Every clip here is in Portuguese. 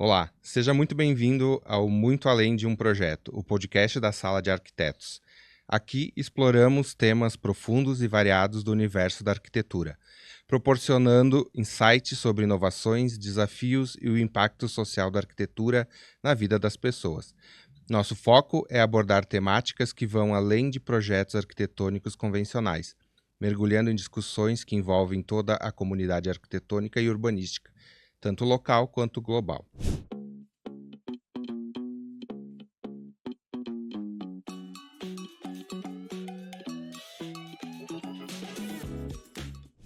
Olá, seja muito bem-vindo ao Muito Além de um Projeto, o podcast da Sala de Arquitetos. Aqui exploramos temas profundos e variados do universo da arquitetura, proporcionando insights sobre inovações, desafios e o impacto social da arquitetura na vida das pessoas. Nosso foco é abordar temáticas que vão além de projetos arquitetônicos convencionais, mergulhando em discussões que envolvem toda a comunidade arquitetônica e urbanística, tanto local quanto global.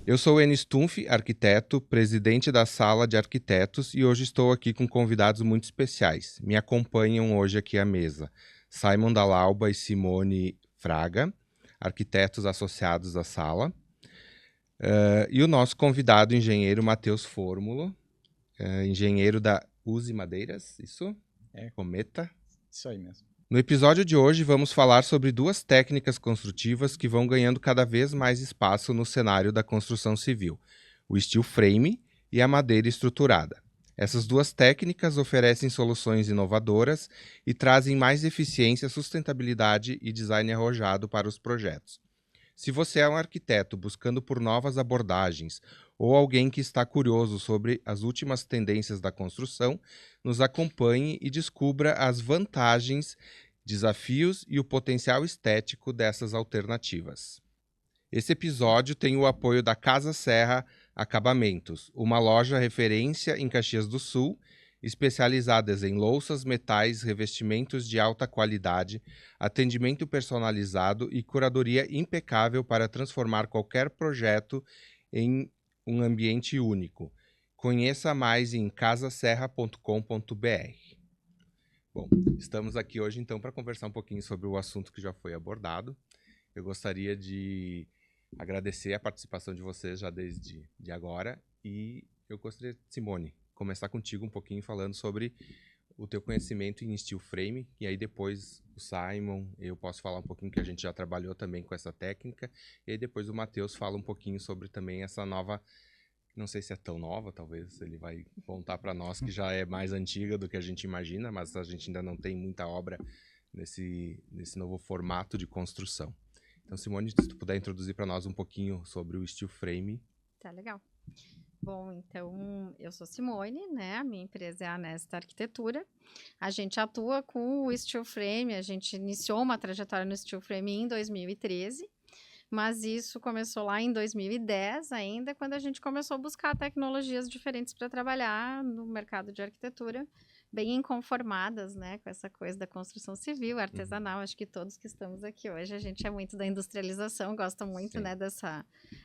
Eu sou Enis Stumpf, arquiteto, presidente da Sala de Arquitetos, e hoje estou aqui com convidados muito especiais. Me acompanham hoje aqui à mesa Simon Dalauba e Simone Fraga, arquitetos associados à sala, e o nosso convidado, engenheiro Matheus Fórmulo, engenheiro da Uzi Madeiras, isso? Cometa. Isso aí mesmo. No episódio de hoje, vamos falar sobre duas técnicas construtivas que vão ganhando cada vez mais espaço no cenário da construção civil: o steel frame e a madeira estruturada. Essas duas técnicas oferecem soluções inovadoras e trazem mais eficiência, sustentabilidade e design arrojado para os projetos. Se você é um arquiteto buscando por novas abordagens ou alguém que está curioso sobre as últimas tendências da construção, nos acompanhe e descubra as vantagens, desafios e o potencial estético dessas alternativas. Esse episódio tem o apoio da Casa Serra Acabamentos, uma loja referência em Caxias do Sul, especializadas em louças, metais, revestimentos de alta qualidade, atendimento personalizado e curadoria impecável para transformar qualquer projeto em um ambiente único. Conheça mais em casaserra.com.br. Bom, estamos aqui hoje então para conversar um pouquinho sobre o assunto que já foi abordado. Eu gostaria de agradecer a participação de vocês já desde agora e eu gostaria, Simone, começar contigo um pouquinho falando sobre o teu conhecimento em steel frame, e aí depois o Simon, eu posso falar um pouquinho que a gente já trabalhou também com essa técnica, e aí depois o Matheus fala um pouquinho sobre também essa nova, não sei se é tão nova, talvez ele vai contar para nós que já é mais antiga do que a gente imagina, mas a gente ainda não tem muita obra nesse novo formato de construção. Então, Simone, se tu puder introduzir para nós um pouquinho sobre o steel frame. Tá legal. Bom, então, eu sou Simone, né? A minha empresa é a Nesta Arquitetura. A gente atua com o steel frame, a gente iniciou uma trajetória no steel frame em 2013, mas isso começou lá em 2010 ainda, quando a gente começou a buscar tecnologias diferentes para trabalhar no mercado de arquitetura, bem inconformadas, né, com essa coisa da construção civil, artesanal. Acho que todos que estamos aqui hoje, a gente é muito da industrialização, gosta muito, né,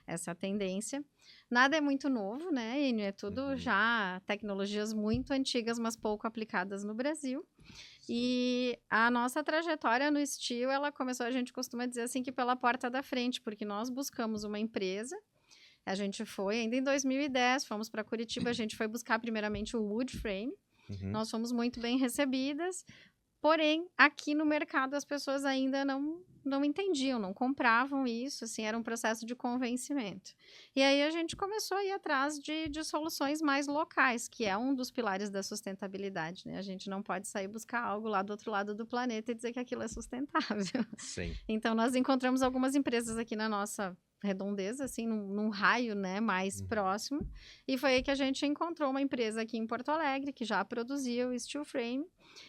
essa tendência. Nada é muito novo, né, Enio? É tudo já tecnologias muito antigas, mas pouco aplicadas no Brasil. E a nossa trajetória no steel, ela começou, a gente costuma dizer assim, que pela porta da frente, porque nós buscamos uma empresa, a gente foi, ainda em 2010, fomos para Curitiba, a gente foi buscar primeiramente o wood frame, nós fomos muito bem recebidas, porém, aqui no mercado as pessoas ainda não entendiam, não compravam isso, assim, era um processo de convencimento. E aí a gente começou a ir atrás de soluções mais locais, que é um dos pilares da sustentabilidade, né? A gente não pode sair buscar algo lá do outro lado do planeta e dizer que aquilo é sustentável. Sim. Então, nós encontramos algumas empresas aqui na nossa redondeza, assim, num raio, né, mais próximo, e foi aí que a gente encontrou uma empresa aqui em Porto Alegre, que já produzia o steel frame,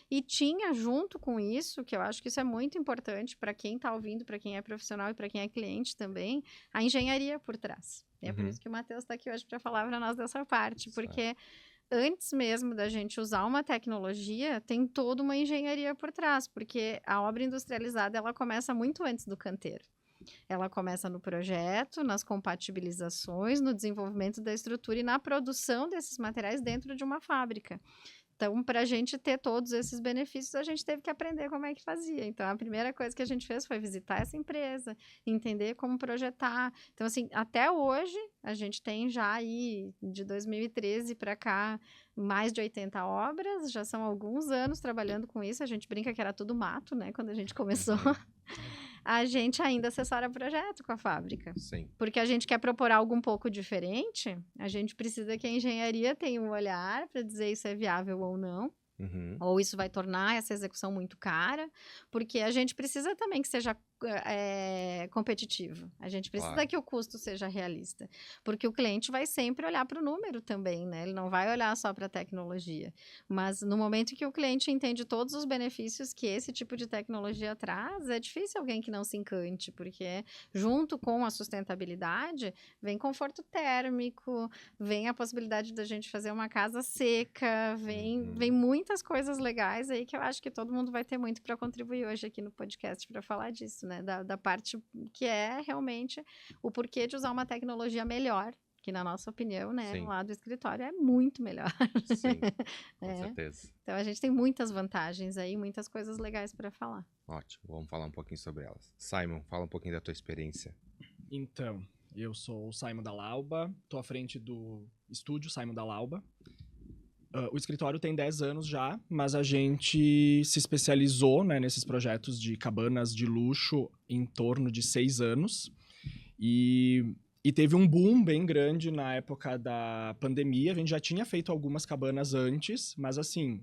e tinha junto com isso, que eu acho que isso é muito importante para quem está ouvindo, para quem é profissional e para quem é cliente também, a engenharia por trás. É por isso que o Matheus está aqui hoje para falar para nós dessa parte, porque antes mesmo da gente usar uma tecnologia, tem toda uma engenharia por trás, porque a obra industrializada, ela começa muito antes do canteiro. Ela começa no projeto, nas compatibilizações, no desenvolvimento da estrutura e na produção desses materiais dentro de uma fábrica. Então, para a gente ter todos esses benefícios, a gente teve que aprender como é que fazia. Então, a primeira coisa que a gente fez foi visitar essa empresa, entender como projetar. Então, assim, até hoje, a gente tem já aí, de 2013 para cá, mais de 80 obras, já são alguns anos trabalhando com isso. A gente brinca que era tudo mato, né, quando a gente começou. a gente ainda assessora projeto com a fábrica. Sim. Porque a gente quer propor algo um pouco diferente, a gente precisa que a engenharia tenha um olhar para dizer isso é viável ou não. Uhum. Ou isso vai tornar essa execução muito cara, porque a gente precisa também que seja competitivo. A gente precisa Claro. que o custo seja realista, porque o cliente vai sempre olhar para o número também, né? Ele não vai olhar só para a tecnologia. Mas no momento que o cliente entende todos os benefícios que esse tipo de tecnologia traz, é difícil alguém que não se encante, porque junto com a sustentabilidade vem conforto térmico, vem a possibilidade da gente fazer uma casa seca, vem muitas coisas legais aí que eu acho que todo mundo vai ter muito para contribuir hoje aqui no podcast para falar disso, né? Da parte que é realmente o porquê de usar uma tecnologia melhor, que na nossa opinião, né, Sim. lá do escritório é muito melhor. Sim, com É. certeza. Então a gente tem muitas vantagens aí, muitas coisas legais para falar. Ótimo, vamos falar um pouquinho sobre elas. Simon, fala um pouquinho da tua experiência. Então, eu sou o Simon da Lauba, tô à frente do estúdio Simon da Lauba. O escritório tem 10 anos já, mas a gente se especializou, né, nesses projetos de cabanas de luxo em torno de 6 anos. E teve um boom bem grande na época da pandemia. A gente já tinha feito algumas cabanas antes, mas assim,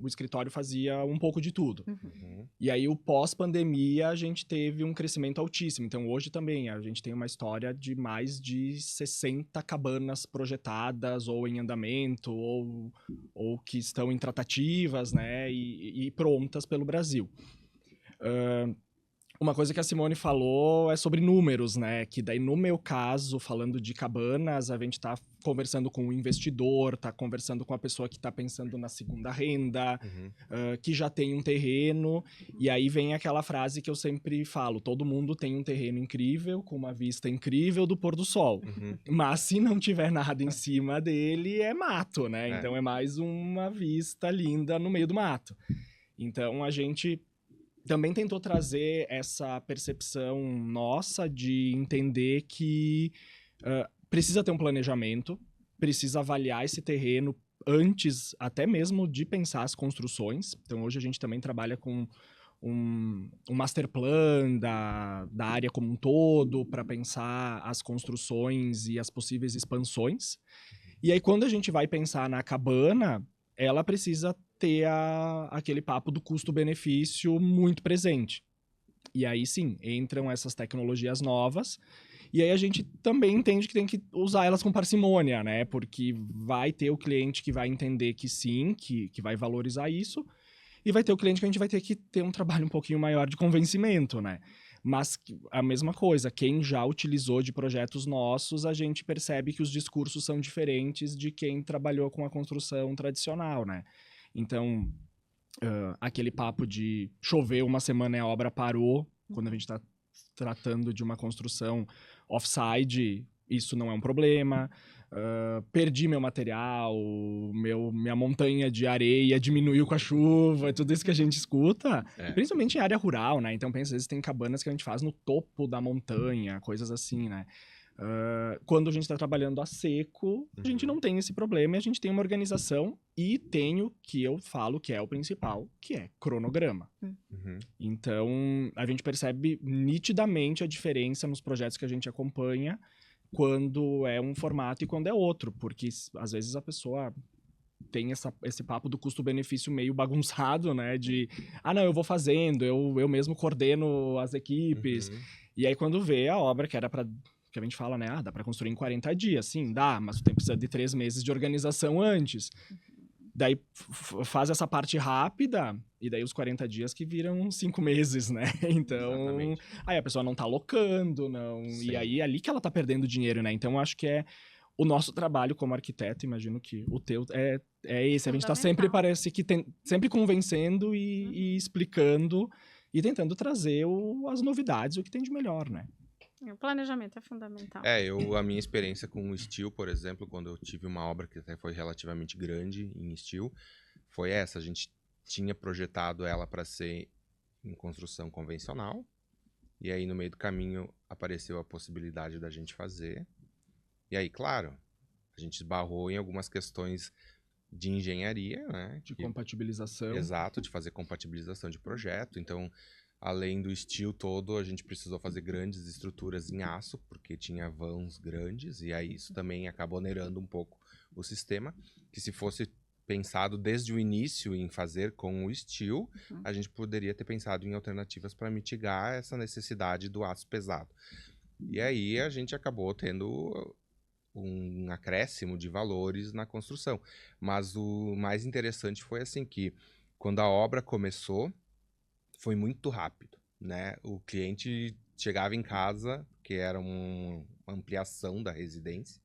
o escritório fazia um pouco de tudo. Uhum. E aí, o pós-pandemia, a gente teve um crescimento altíssimo. Então, hoje também, a gente tem uma história de mais de 60 cabanas projetadas, ou em andamento, ou que estão em tratativas, né, e prontas pelo Brasil. Uma coisa que a Simone falou é sobre números, né? Que daí, no meu caso, falando de cabanas, a gente tá conversando com o investidor, tá conversando com a pessoa que tá pensando na segunda renda, que já tem um terreno. E aí vem aquela frase que eu sempre falo: todo mundo tem um terreno incrível, com uma vista incrível do pôr do sol. Mas se não tiver nada em cima dele, é mato, né? Então é mais uma vista linda no meio do mato. Então a gente também tentou trazer essa percepção nossa de entender que precisa ter um planejamento, precisa avaliar esse terreno antes até mesmo de pensar as construções. Então hoje a gente também trabalha com um master plan da área como um todo para pensar as construções e as possíveis expansões. E aí quando a gente vai pensar na cabana, ela precisa ter aquele papo do custo-benefício muito presente. E aí sim, entram essas tecnologias novas, e aí a gente também entende que tem que usar elas com parcimônia, né? Porque vai ter o cliente que vai entender que sim, que vai valorizar isso, e vai ter o cliente que a gente vai ter que ter um trabalho um pouquinho maior de convencimento, né? Mas a mesma coisa, quem já utilizou de projetos nossos, a gente percebe que os discursos são diferentes de quem trabalhou com a construção tradicional, né? Então, aquele papo de chover uma semana e a obra parou, quando a gente está tratando de uma construção offside, isso não é um problema. Perdi meu material, minha montanha de areia diminuiu com a chuva, tudo isso que a gente escuta, principalmente em área rural, né? Então, pensa, às vezes tem cabanas que a gente faz no topo da montanha, coisas assim, né? Quando a gente está trabalhando a seco, a gente não tem esse problema, e a gente tem uma organização e tem o que eu falo que é o principal, que é cronograma. Então, a gente percebe nitidamente a diferença nos projetos que a gente acompanha quando é um formato e quando é outro, porque às vezes a pessoa tem esse papo do custo-benefício meio bagunçado, né? De, não, eu vou fazendo, eu mesmo coordeno as equipes. E aí, quando vê a obra que era para... que a gente fala, né? Dá para construir em 40 dias. Sim, dá, mas tu precisa de 3 meses de organização antes. Daí faz essa parte rápida, e daí os 40 dias que viram 5 meses, né? Então, Exatamente. aí a pessoa não tá alocando, não... Sim. E aí é ali que ela tá perdendo dinheiro, né? Então, eu acho que é o nosso trabalho como arquiteto, imagino que o teu é esse. A gente tá sempre, parece que sempre convencendo e explicando e tentando trazer as novidades, o que tem de melhor, né? O planejamento é fundamental. A minha experiência com o steel, por exemplo, quando eu tive uma obra que até foi relativamente grande em steel, foi essa. A gente tinha projetado ela para ser em construção convencional, e aí no meio do caminho apareceu a possibilidade da gente fazer. E aí, claro, a gente esbarrou em algumas questões de engenharia, né? De compatibilização. Exato, de fazer compatibilização de projeto. Então, Além do steel todo, a gente precisou fazer grandes estruturas em aço, porque tinha vãos grandes, e aí isso também acabou onerando um pouco o sistema, que se fosse pensado desde o início em fazer com o steel, a gente poderia ter pensado em alternativas para mitigar essa necessidade do aço pesado. E aí a gente acabou tendo um acréscimo de valores na construção. Mas o mais interessante foi assim que, quando a obra começou, foi muito rápido, né? O cliente chegava em casa, que era uma ampliação da residência,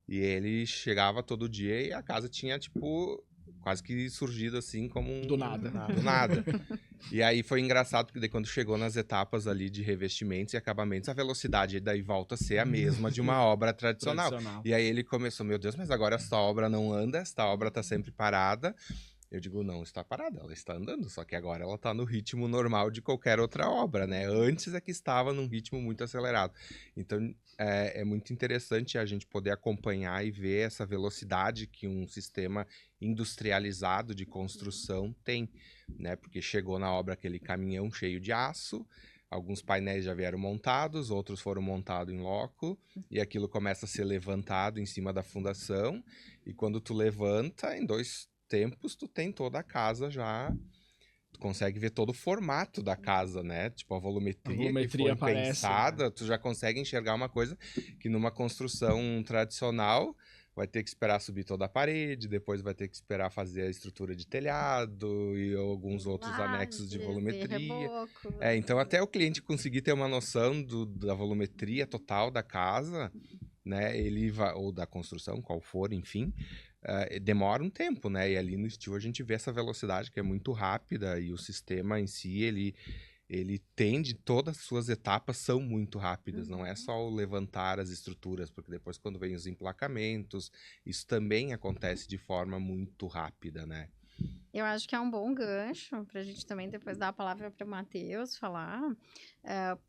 e ele chegava todo dia e a casa tinha, tipo, quase que surgido assim como Do nada. do nada. E aí foi engraçado, porque daí quando chegou nas etapas ali de revestimentos e acabamentos, a velocidade daí volta a ser a mesma de uma obra tradicional. E aí ele começou, meu Deus, mas agora essa obra não anda, essa obra tá sempre parada. Eu digo, não está parada, ela está andando, só que agora ela está no ritmo normal de qualquer outra obra, né? Antes é que estava num ritmo muito acelerado. Então, é muito interessante a gente poder acompanhar e ver essa velocidade que um sistema industrializado de construção tem, né? Porque chegou na obra aquele caminhão cheio de aço, alguns painéis já vieram montados, outros foram montados em loco, e aquilo começa a ser levantado em cima da fundação, e quando tu levanta, em 2 tempos, tu tem toda a casa já, tu consegue ver todo o formato da casa, né? Tipo, a volumetria que foi aparece, pensada, né? tu já consegue enxergar uma coisa que numa construção tradicional vai ter que esperar subir toda a parede, depois vai ter que esperar fazer a estrutura de telhado e alguns outros anexos de volumetria. Então até o cliente conseguir ter uma noção da volumetria total da casa, né? Ele vai, ou da construção, qual for, enfim, demora um tempo, né? E ali no steel a gente vê essa velocidade que é muito rápida, e o sistema em si, ele tende, todas as suas etapas são muito rápidas, não é só o levantar as estruturas, porque depois quando vem os emplacamentos, isso também acontece de forma muito rápida, né? Eu acho que é um bom gancho para a gente também depois dar a palavra para o Matheus falar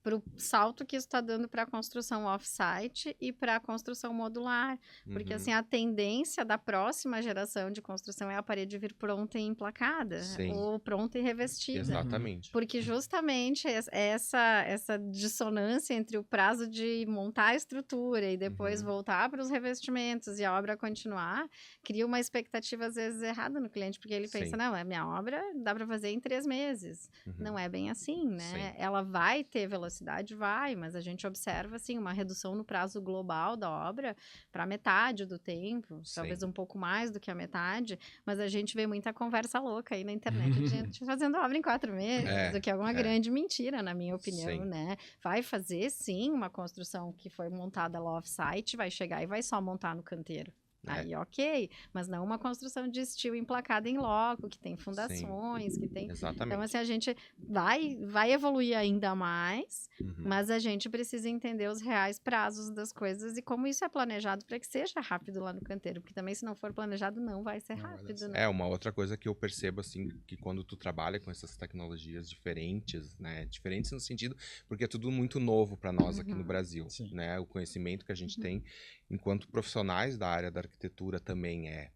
para o salto que isso está dando para a construção off-site e para a construção modular. Porque assim, a tendência da próxima geração de construção é a parede vir pronta e emplacada, ou pronta e revestida. Exatamente. Porque justamente essa dissonância entre o prazo de montar a estrutura e depois voltar para os revestimentos e a obra continuar, cria uma expectativa às vezes errada no cliente, porque ele pensa, não, a minha obra dá para fazer em 3 meses. Não é bem assim, né? Ela vai ter velocidade, vai, mas a gente observa, assim, uma redução no prazo global da obra para metade do tempo, talvez um pouco mais do que a metade, mas a gente vê muita conversa louca aí na internet de gente fazendo obra em 4 meses, o que é uma grande mentira, na minha opinião, né? Vai fazer, sim, uma construção que foi montada lá off-site, vai chegar e vai só montar no canteiro. Aí, ok, mas não uma construção de steel emplacada em loco, que tem fundações, que tem... Exatamente. Então, assim, a gente vai evoluir ainda mais, mas a gente precisa entender os reais prazos das coisas e como isso é planejado para que seja rápido lá no canteiro, porque também se não for planejado não vai ser rápido, né? Uma outra coisa que eu percebo, assim, que quando tu trabalha com essas tecnologias diferentes, né, diferentes no sentido, porque é tudo muito novo para nós aqui no Brasil, né, o conhecimento que a gente tem enquanto profissionais da área da arquitetura também é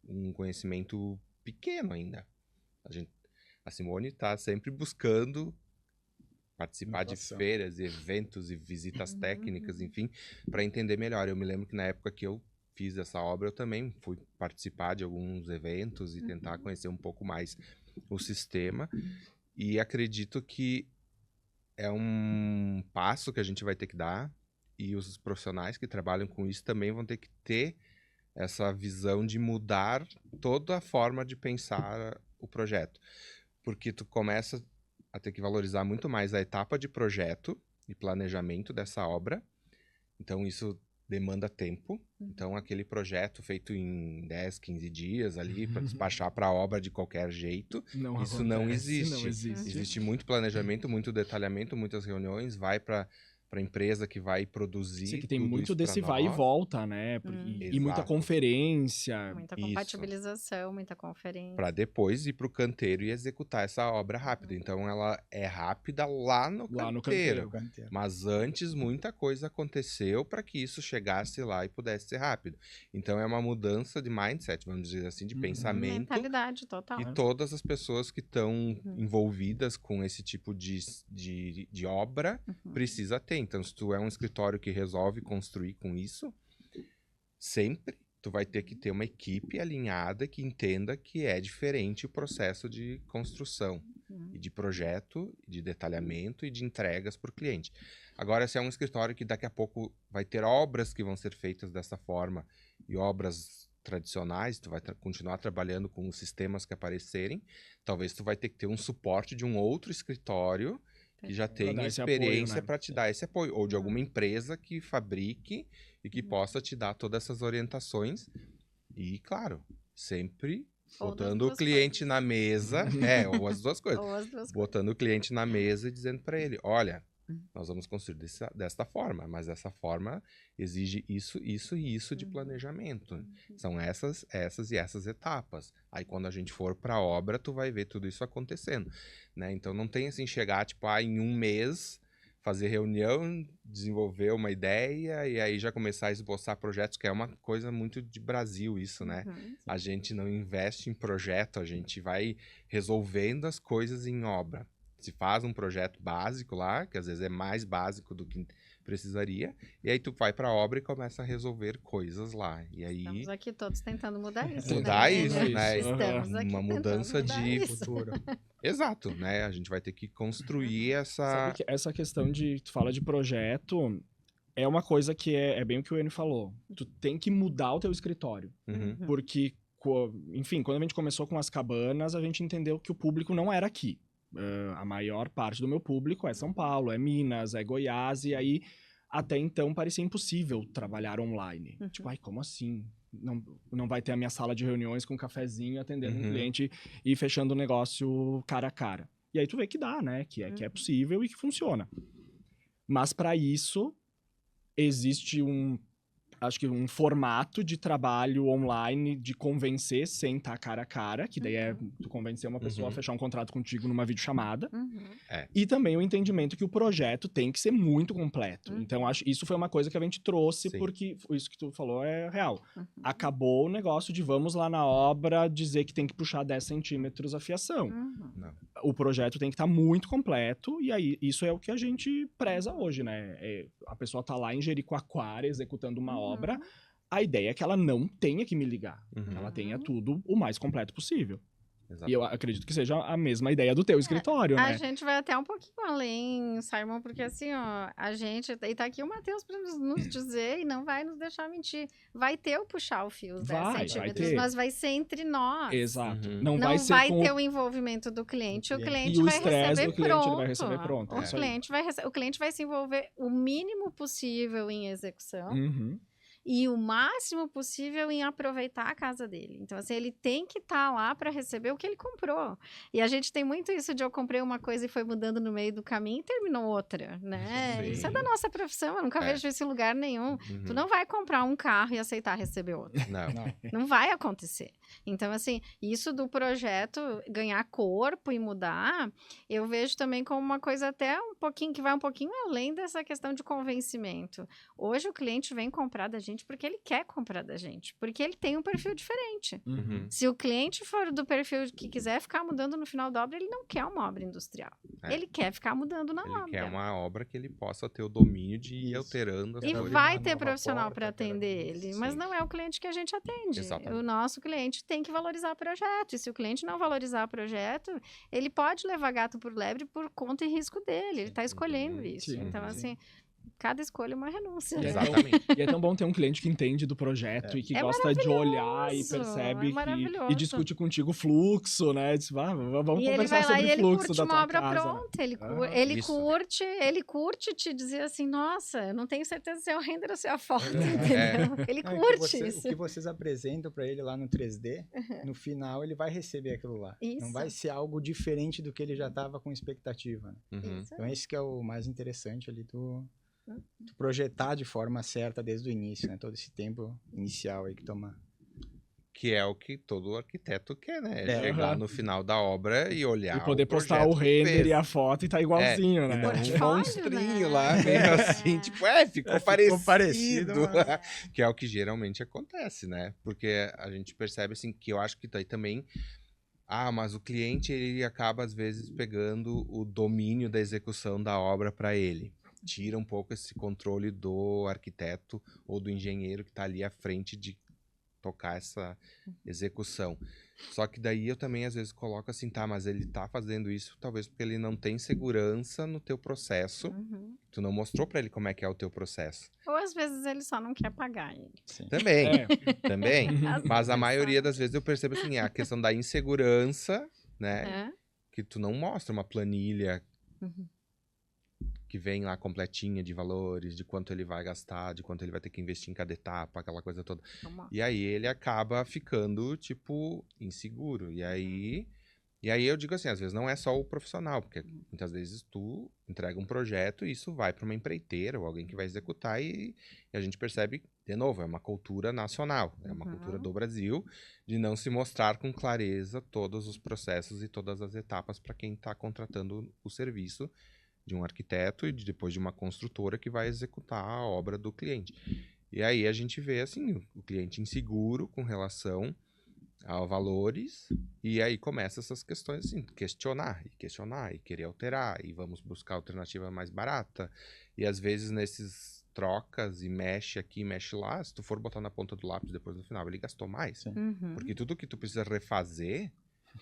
um conhecimento pequeno ainda. A Simone está sempre buscando participar de feiras, eventos e visitas técnicas, enfim, para entender melhor. Eu me lembro que na época que eu fiz essa obra, eu também fui participar de alguns eventos e tentar conhecer um pouco mais o sistema, e acredito que é um passo que a gente vai ter que dar, e os profissionais que trabalham com isso também vão ter que ter essa visão de mudar toda a forma de pensar o projeto. Porque tu começa a ter que valorizar muito mais a etapa de projeto e planejamento dessa obra. Então, isso demanda tempo. Então, aquele projeto feito em 10, 15 dias ali, para despachar para a obra de qualquer jeito, isso não existe. Existe muito planejamento, muito detalhamento, muitas reuniões, vai para para a empresa que vai produzir. Sim, que tem tudo muito isso desse pra vai e nós. volta, né? E muita Exato. conferência. Muita Isso. compatibilização, muita conferência. Para depois ir para o canteiro e executar essa obra rápida. Então ela é rápida lá no canteiro. Mas antes muita coisa aconteceu para que isso chegasse lá e pudesse ser rápido. Então é uma mudança de mindset, vamos dizer assim, de pensamento. Mentalidade total. E todas as pessoas que estão envolvidas com esse tipo de obra precisa ter. Então, se tu é um escritório que resolve construir com isso, sempre tu vai ter que ter uma equipe alinhada que entenda que é diferente o processo de construção e de projeto, de detalhamento e de entregas para o cliente. Agora, se é um escritório que daqui a pouco vai ter obras que vão ser feitas dessa forma e obras tradicionais, tu vai continuar trabalhando com os sistemas que aparecerem, talvez tu vai ter que ter um suporte de um outro escritório que já tenha experiência para te dar esse apoio, ou de alguma empresa que fabrique e que possa te dar todas essas orientações. E, claro, sempre botando o cliente na mesa, ou as duas coisas, botando o cliente na mesa e dizendo para ele, olha, nós vamos construir desta forma, mas essa forma exige isso, isso e isso de planejamento. São essas e essas etapas. Aí quando a gente for para a obra, tu vai ver tudo isso acontecendo, né? Então não tem assim chegar tipo em um mês, fazer reunião, desenvolver uma ideia e aí já começar a esboçar projetos, que é uma coisa muito de Brasil isso, né? A gente não investe em projeto, a gente vai resolvendo as coisas em obra. Se faz um projeto básico lá, que às vezes é mais básico do que precisaria, e aí tu vai para a obra e começa a resolver coisas lá. E aí estamos aqui todos tentando mudar isso. Mudar isso, né? Estamos aqui uma mudança de futuro. Exato, né? A gente vai ter que construir essa... Sabe que essa questão de... Tu fala de projeto... É uma coisa que é bem o que o Enio falou. Tu tem que mudar o teu escritório. Porque, enfim, quando a gente começou com as cabanas, a gente entendeu que o público não era aqui. A maior parte do meu público é São Paulo, é Minas, é Goiás, e aí até então parecia impossível trabalhar online. Tipo, ai, como assim? Não vai ter a minha sala de reuniões com um cafezinho, atendendo um cliente e fechando o negócio cara a cara. E aí tu vê que dá, né? Que é possível e que funciona. Mas para isso, existe acho que um formato de trabalho online de convencer sem estar cara a cara, que daí é tu convencer uma pessoa a fechar um contrato contigo numa videochamada. E também o entendimento que o projeto tem que ser muito completo. Então, isso foi uma coisa que a gente trouxe, porque isso que tu falou é real. Acabou o negócio de vamos lá na obra dizer que tem que puxar 10 centímetros a fiação. O projeto tem que estar muito completo, e aí isso é o que a gente preza hoje, né? A pessoa tá lá em Jericoacoara executando uma obra, a ideia é que ela não tenha que me ligar. Ela tenha tudo o mais completo possível. Exato. E eu acredito que seja a mesma ideia do teu escritório, né? A gente vai até um pouquinho além, Simon, porque assim, ó, a gente... E tá aqui o Matheus para nos dizer e não vai nos deixar mentir. Vai ter o puxar o fio, os 10 centímetros, mas vai ser entre nós. Exato. Não vai ter o envolvimento do cliente. O cliente vai receber pronto. Vai receber pronto. O cliente vai se envolver o mínimo possível em execução. E o máximo possível em aproveitar a casa dele. Então, assim, ele tem que estar lá para receber o que ele comprou. E a gente tem muito isso de eu comprei uma coisa e foi mudando no meio do caminho e terminou outra, né? Isso é da nossa profissão, eu nunca vejo isso em lugar nenhum. Tu não vai comprar um carro e aceitar receber outro. Não vai acontecer. Então, assim, isso do projeto ganhar corpo e mudar, eu vejo também como uma coisa até um pouquinho, que vai um pouquinho além dessa questão de convencimento. Hoje o cliente vem comprar da gente porque ele quer comprar da gente, porque ele tem um perfil diferente. Se o cliente for do perfil que quiser ficar mudando no final da obra, ele não quer uma obra industrial. Ele quer ficar mudando na obra. Ele quer uma obra que ele possa ter o domínio de ir alterando as coisas. E vai ter profissional para atender ele, mas não é o cliente que a gente atende. O nosso cliente tem que valorizar o projeto, e se o cliente não valorizar o projeto, ele pode levar gato por lebre por conta e risco dele, ele está escolhendo isso. Então, assim, cada escolha é uma renúncia. Exatamente. E é tão bom ter um cliente que entende do projeto e que gosta de olhar e percebe e discute contigo o fluxo, né? Diz, vamos conversar sobre o fluxo da tua casa. Ele pronta, ele curte te dizer assim, nossa, eu não tenho certeza se é o render ou se é a foto, entendeu? Ele curte isso. O que vocês apresentam para ele lá no 3D, no final ele vai receber aquilo lá. Não vai ser algo diferente do que ele já estava com expectativa. Né? Então esse que é o mais interessante ali do tu projetar de forma certa desde o início, né? Todo esse tempo inicial aí que toma. Que é o que todo arquiteto quer, né? Chegar no final da obra e olhar e poder o postar o render e a foto e tá igualzinho, né? Um monstrinho né? lá, meio assim, tipo, ficou parecido. Que é o que geralmente acontece, né? Porque a gente percebe, assim, que eu acho que daí também... mas o cliente, ele acaba, às vezes, pegando o domínio da execução da obra para ele. Tira um pouco esse controle do arquiteto ou do engenheiro que está ali à frente de tocar essa execução. Só que daí eu também às vezes coloco assim, mas ele tá fazendo isso talvez porque ele não tem segurança no teu processo. Tu não mostrou para ele como é que é o teu processo. Ou às vezes ele só não quer pagar ele. Sim. Também. Mas a maioria das vezes eu percebo assim, a questão da insegurança, né? Que tu não mostra uma planilha que vem lá completinha de valores, de quanto ele vai gastar, de quanto ele vai ter que investir em cada etapa, aquela coisa toda. E aí ele acaba ficando, tipo, inseguro. E aí eu digo assim, às vezes não é só o profissional, porque muitas vezes tu entrega um projeto e isso vai para uma empreiteira ou alguém que vai executar e a gente percebe, de novo, é uma cultura nacional, é uma cultura do Brasil de não se mostrar com clareza todos os processos e todas as etapas para quem está contratando o serviço de um arquiteto e depois de uma construtora que vai executar a obra do cliente. E aí a gente vê assim, o cliente inseguro com relação a valores, e aí começa essas questões assim, questionar e querer alterar, e vamos buscar alternativa mais barata. E às vezes nesses trocas e mexe aqui, mexe lá, se tu for botar na ponta do lápis depois no final, ele gastou mais. Porque tudo que tu precisa refazer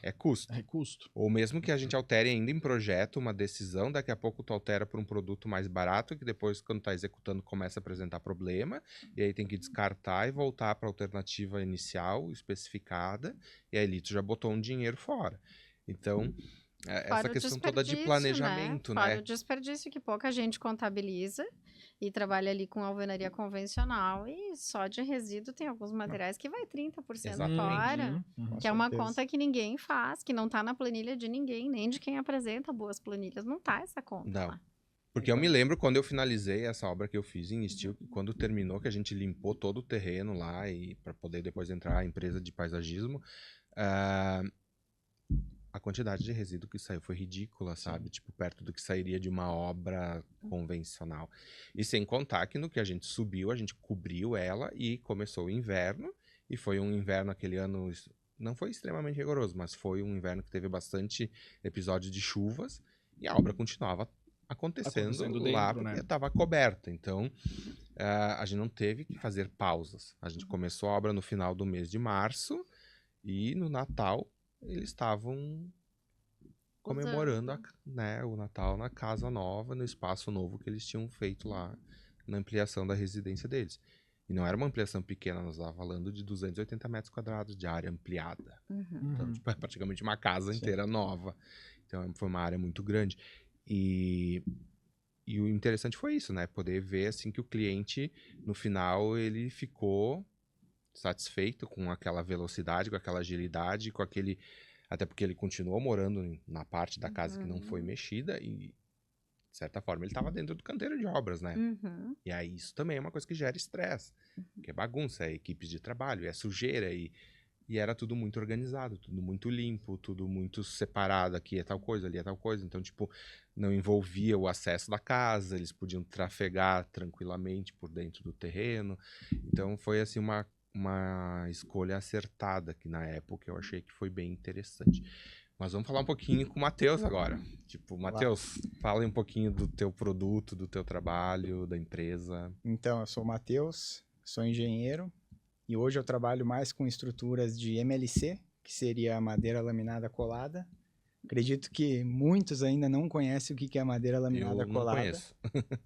é custo. É custo. Ou mesmo que a gente altere ainda em projeto uma decisão, daqui a pouco tu altera para um produto mais barato, que depois, quando tá executando, começa a apresentar problema, e aí tem que descartar e voltar para a alternativa inicial, especificada, e aí tu já botou um dinheiro fora. Então, essa questão toda de planejamento, né? Fora o desperdício que pouca gente contabiliza e trabalha ali com alvenaria convencional e só de resíduo tem alguns materiais que vai 30% fora, que é uma conta que ninguém faz, que não tá na planilha de ninguém, nem de quem apresenta boas planilhas, não tá essa conta lá. Porque eu me lembro quando eu finalizei essa obra que eu fiz em Steel, quando terminou, que a gente limpou todo o terreno lá e para poder depois entrar a empresa de paisagismo, a quantidade de resíduo que saiu foi ridícula, sabe? Tipo, perto do que sairia de uma obra convencional. E sem contar que no que a gente subiu, a gente cobriu ela e começou o inverno. E foi um inverno aquele ano, não foi extremamente rigoroso, mas foi um inverno que teve bastante episódios de chuvas. E a obra continuava acontecendo lá, porque estava coberta. Então, a gente não teve que fazer pausas. A gente começou a obra no final do mês de março e no Natal eles estavam comemorando o Natal na casa nova, no espaço novo que eles tinham feito lá na ampliação da residência deles. E não era uma ampliação pequena, nós estávamos falando de 280 metros quadrados de área ampliada. Então, tipo, é praticamente uma casa inteira nova. Então, foi uma área muito grande. E o interessante foi isso, né? Poder ver, assim, que o cliente, no final, ele ficou satisfeito com aquela velocidade, com aquela agilidade, com aquele... Até porque ele continuou morando na parte da casa que não foi mexida e, de certa forma, ele estava dentro do canteiro de obras, né? E aí isso também é uma coisa que gera estresse, que é bagunça, é equipes de trabalho, é sujeira e era tudo muito organizado, tudo muito limpo, tudo muito separado, aqui é tal coisa, ali é tal coisa. Então, tipo, não envolvia o acesso da casa, eles podiam trafegar tranquilamente por dentro do terreno. Então, foi assim uma escolha acertada, que na época eu achei que foi bem interessante. Mas vamos falar um pouquinho com o Matheus agora. Tipo, Matheus, fala um pouquinho do teu produto, do teu trabalho, da empresa. Então, eu sou o Matheus, sou engenheiro e hoje eu trabalho mais com estruturas de MLC, que seria a madeira laminada colada. Acredito que muitos ainda não conhecem o que é madeira laminada colada. Eu não conheço.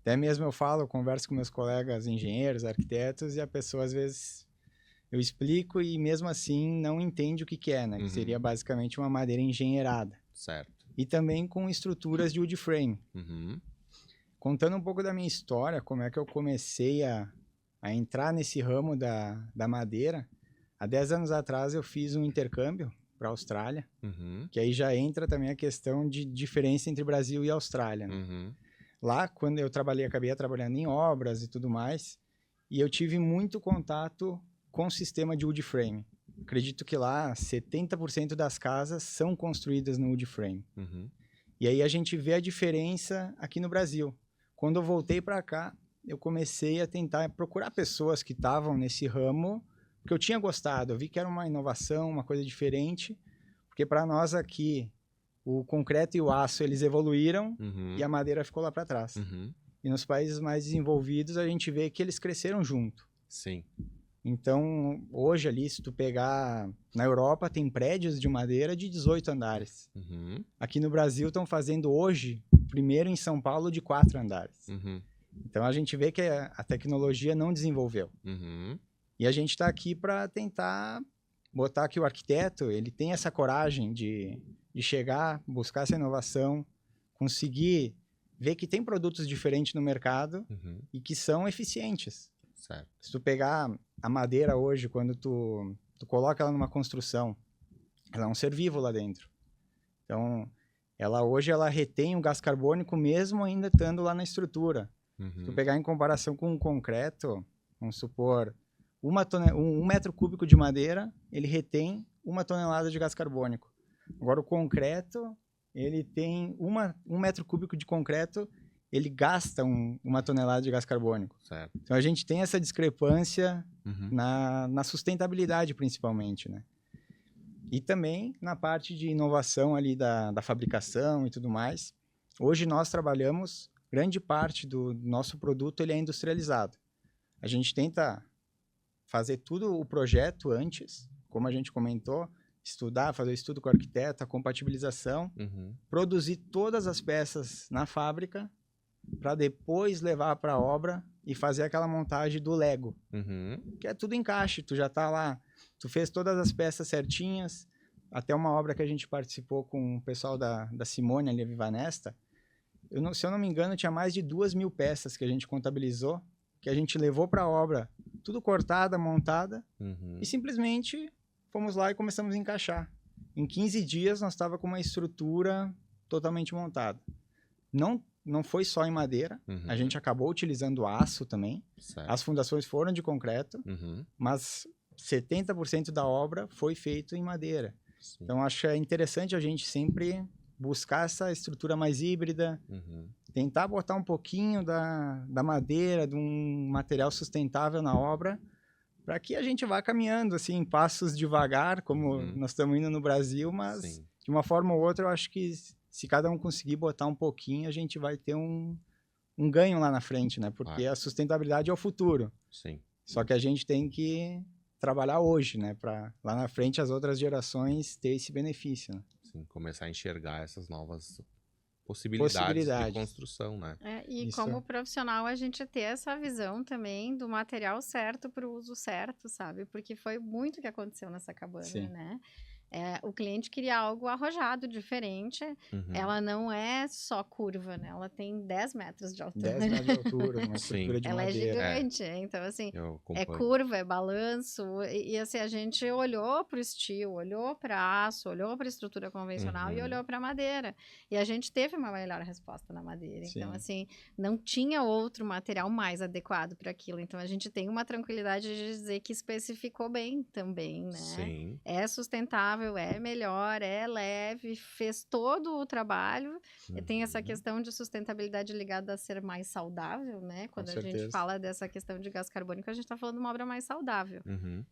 Até mesmo eu converso com meus colegas engenheiros, arquitetos, e a pessoa às vezes... Eu explico e mesmo assim não entende o que é, né? Que seria basicamente uma madeira engenheirada. Certo. E também com estruturas de wood frame. Contando um pouco da minha história, como é que eu comecei a entrar nesse ramo da madeira. Há 10 anos atrás eu fiz um intercâmbio para a Austrália, que aí já entra também a questão de diferença entre Brasil e Austrália. Né? Lá, quando eu acabei trabalhando em obras e tudo mais, e eu tive muito contato com o sistema de wood frame. Acredito que lá 70% das casas são construídas no wood frame. E aí a gente vê a diferença aqui no Brasil. Quando eu voltei para cá, eu comecei a tentar procurar pessoas que estavam nesse ramo, porque eu tinha gostado, eu vi que era uma inovação, uma coisa diferente, porque para nós aqui, o concreto e o aço, eles evoluíram e a madeira ficou lá para trás. E nos países mais desenvolvidos, a gente vê que eles cresceram junto. Sim. Então, hoje ali, se tu pegar... Na Europa, tem prédios de madeira de 18 andares. Aqui no Brasil, estão fazendo hoje, primeiro em São Paulo, de 4 andares. Então, a gente vê que a tecnologia não desenvolveu. E a gente está aqui para tentar botar que o arquiteto, ele tem essa coragem de chegar, buscar essa inovação, conseguir ver que tem produtos diferentes no mercado e que são eficientes. Certo. Se tu pegar a madeira hoje, quando tu coloca ela numa construção, ela é um ser vivo lá dentro. Então, hoje ela retém o gás carbônico mesmo ainda estando lá na estrutura. Se tu pegar em comparação com o concreto, vamos supor, 1 metro cúbico de madeira, ele retém 1 tonelada de gás carbônico. Agora, o concreto, ele tem 1 metro cúbico de concreto, ele gasta 1 tonelada de gás carbônico. Certo. Então, a gente tem essa discrepância na sustentabilidade, principalmente, né? E também na parte de inovação ali da fabricação e tudo mais. Hoje, nós trabalhamos, grande parte do nosso produto ele é industrializado. A gente tenta fazer tudo o projeto antes, como a gente comentou, estudar, fazer o estudo com o arquiteto, a compatibilização, produzir todas as peças na fábrica, para depois levar para a obra e fazer aquela montagem do Lego. Que é tudo encaixe, tu já tá lá, tu fez todas as peças certinhas, até uma obra que a gente participou com o pessoal da Simone, ali, a Vivanesta, se eu não me engano, tinha mais de 2.000 peças que a gente contabilizou, que a gente levou para a obra, tudo cortada, montada, e simplesmente fomos lá e começamos a encaixar. Em 15 dias, nós estávamos com uma estrutura totalmente montada. Não foi só em madeira, a gente acabou utilizando aço também. Certo. As fundações foram de concreto, mas 70% da obra foi feito em madeira. Sim. Então, acho interessante a gente sempre buscar essa estrutura mais híbrida, tentar botar um pouquinho da madeira, de um material sustentável na obra, para que a gente vá caminhando assim, em passos devagar, como nós estamos indo no Brasil, mas Sim. de uma forma ou outra eu acho que se cada um conseguir botar um pouquinho, a gente vai ter um ganho lá na frente, né? Porque a sustentabilidade é o futuro. Sim. Só que a gente tem que trabalhar hoje, né? Para lá na frente as outras gerações ter esse benefício, né? Sim, começar a enxergar essas novas possibilidades de construção, né? E como profissional, a gente ter essa visão também do material certo para o uso certo, sabe? Porque foi muito o que aconteceu nessa cabana, né? O cliente queria algo arrojado, diferente. Ela não é só curva, né? Ela tem 10 metros de altura. 10 metros de altura, uma estrutura de ela madeira. Ela é gigante, então assim, é curva, é balanço. E assim, a gente olhou para o steel, olhou para aço, olhou para a estrutura convencional e olhou para a madeira. E a gente teve uma melhor resposta na madeira. Sim. Então assim, não tinha outro material mais adequado para aquilo. Então a gente tem uma tranquilidade de dizer que especificou bem também, né? Sim. É sustentável, é melhor, é leve, fez todo o trabalho. Tem essa questão de sustentabilidade ligada a ser mais saudável, né? Quando a gente fala dessa questão de gás carbônico, a gente está falando de uma obra mais saudável.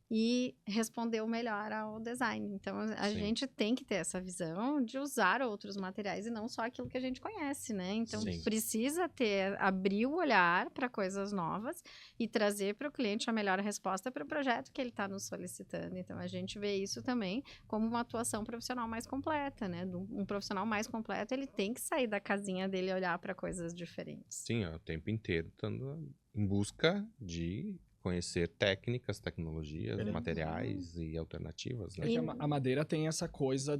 E respondeu melhor ao design. Então, a gente tem que ter essa visão de usar outros materiais e não só aquilo que a gente conhece, né? Então, precisa abrir o olhar para coisas novas e trazer para o cliente a melhor resposta para o projeto que ele está nos solicitando. Então, a gente vê isso também como uma atuação profissional mais completa, né? Um profissional mais completo, ele tem que sair da casinha dele e olhar para coisas diferentes. Sim, o tempo inteiro estando em busca de conhecer técnicas, tecnologias, materiais e alternativas, né? A madeira tem essa coisa,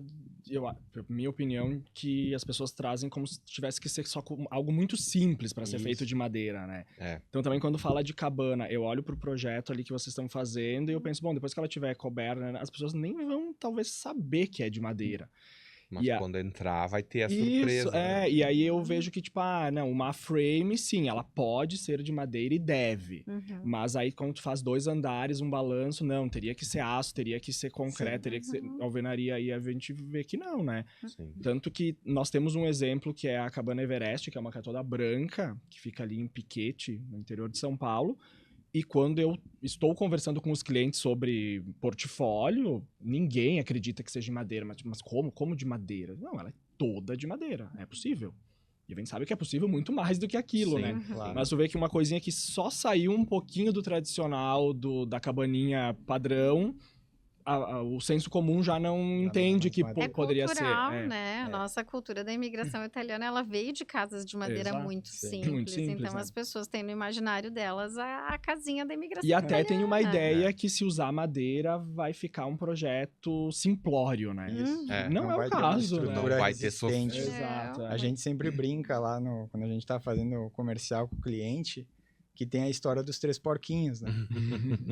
minha opinião, que as pessoas trazem como se tivesse que ser só algo muito simples para ser feito de madeira, né? Então também quando fala de cabana, eu olho pro projeto ali que vocês estão fazendo e eu penso, bom, depois que ela tiver coberta, né, as pessoas nem vão talvez saber que é de madeira. Mas quando entrar, vai ter a surpresa. Isso, né? e aí eu vejo que, tipo, não, uma frame, sim, ela pode ser de madeira e deve. Mas aí, quando tu faz 2 andares, um balanço, não, teria que ser aço, teria que ser concreto, teria que ser alvenaria, aí a gente vê que não, né? Sim. Tanto que nós temos um exemplo que é a Cabana Everest, que é uma casa toda branca, que fica ali em Piquete, no interior de São Paulo. E quando eu estou conversando com os clientes sobre portfólio, ninguém acredita que seja de madeira. Mas como? Como de madeira? Não, ela é toda de madeira. É possível. E a gente sabe que é possível muito mais do que aquilo, Sim, né? Claro. Mas tu vê que uma coisinha que só saiu um pouquinho do tradicional, da cabaninha padrão, o senso comum já não entende que É poderia ser. Cultural, né? A nossa cultura da imigração italiana, ela veio de casas de madeira Exato. muito Sim. simples. Muito simples, Então, né? as pessoas têm no imaginário delas a casinha da imigração E até italiana. tem uma ideia que se usar madeira vai ficar um projeto simplório, né? Não é o vai ter uma caso, né? estrutura Não vai ter resistente. Exato. A gente sempre brinca lá quando a gente tá fazendo comercial com o cliente, que tem a história dos 3 porquinhos, né?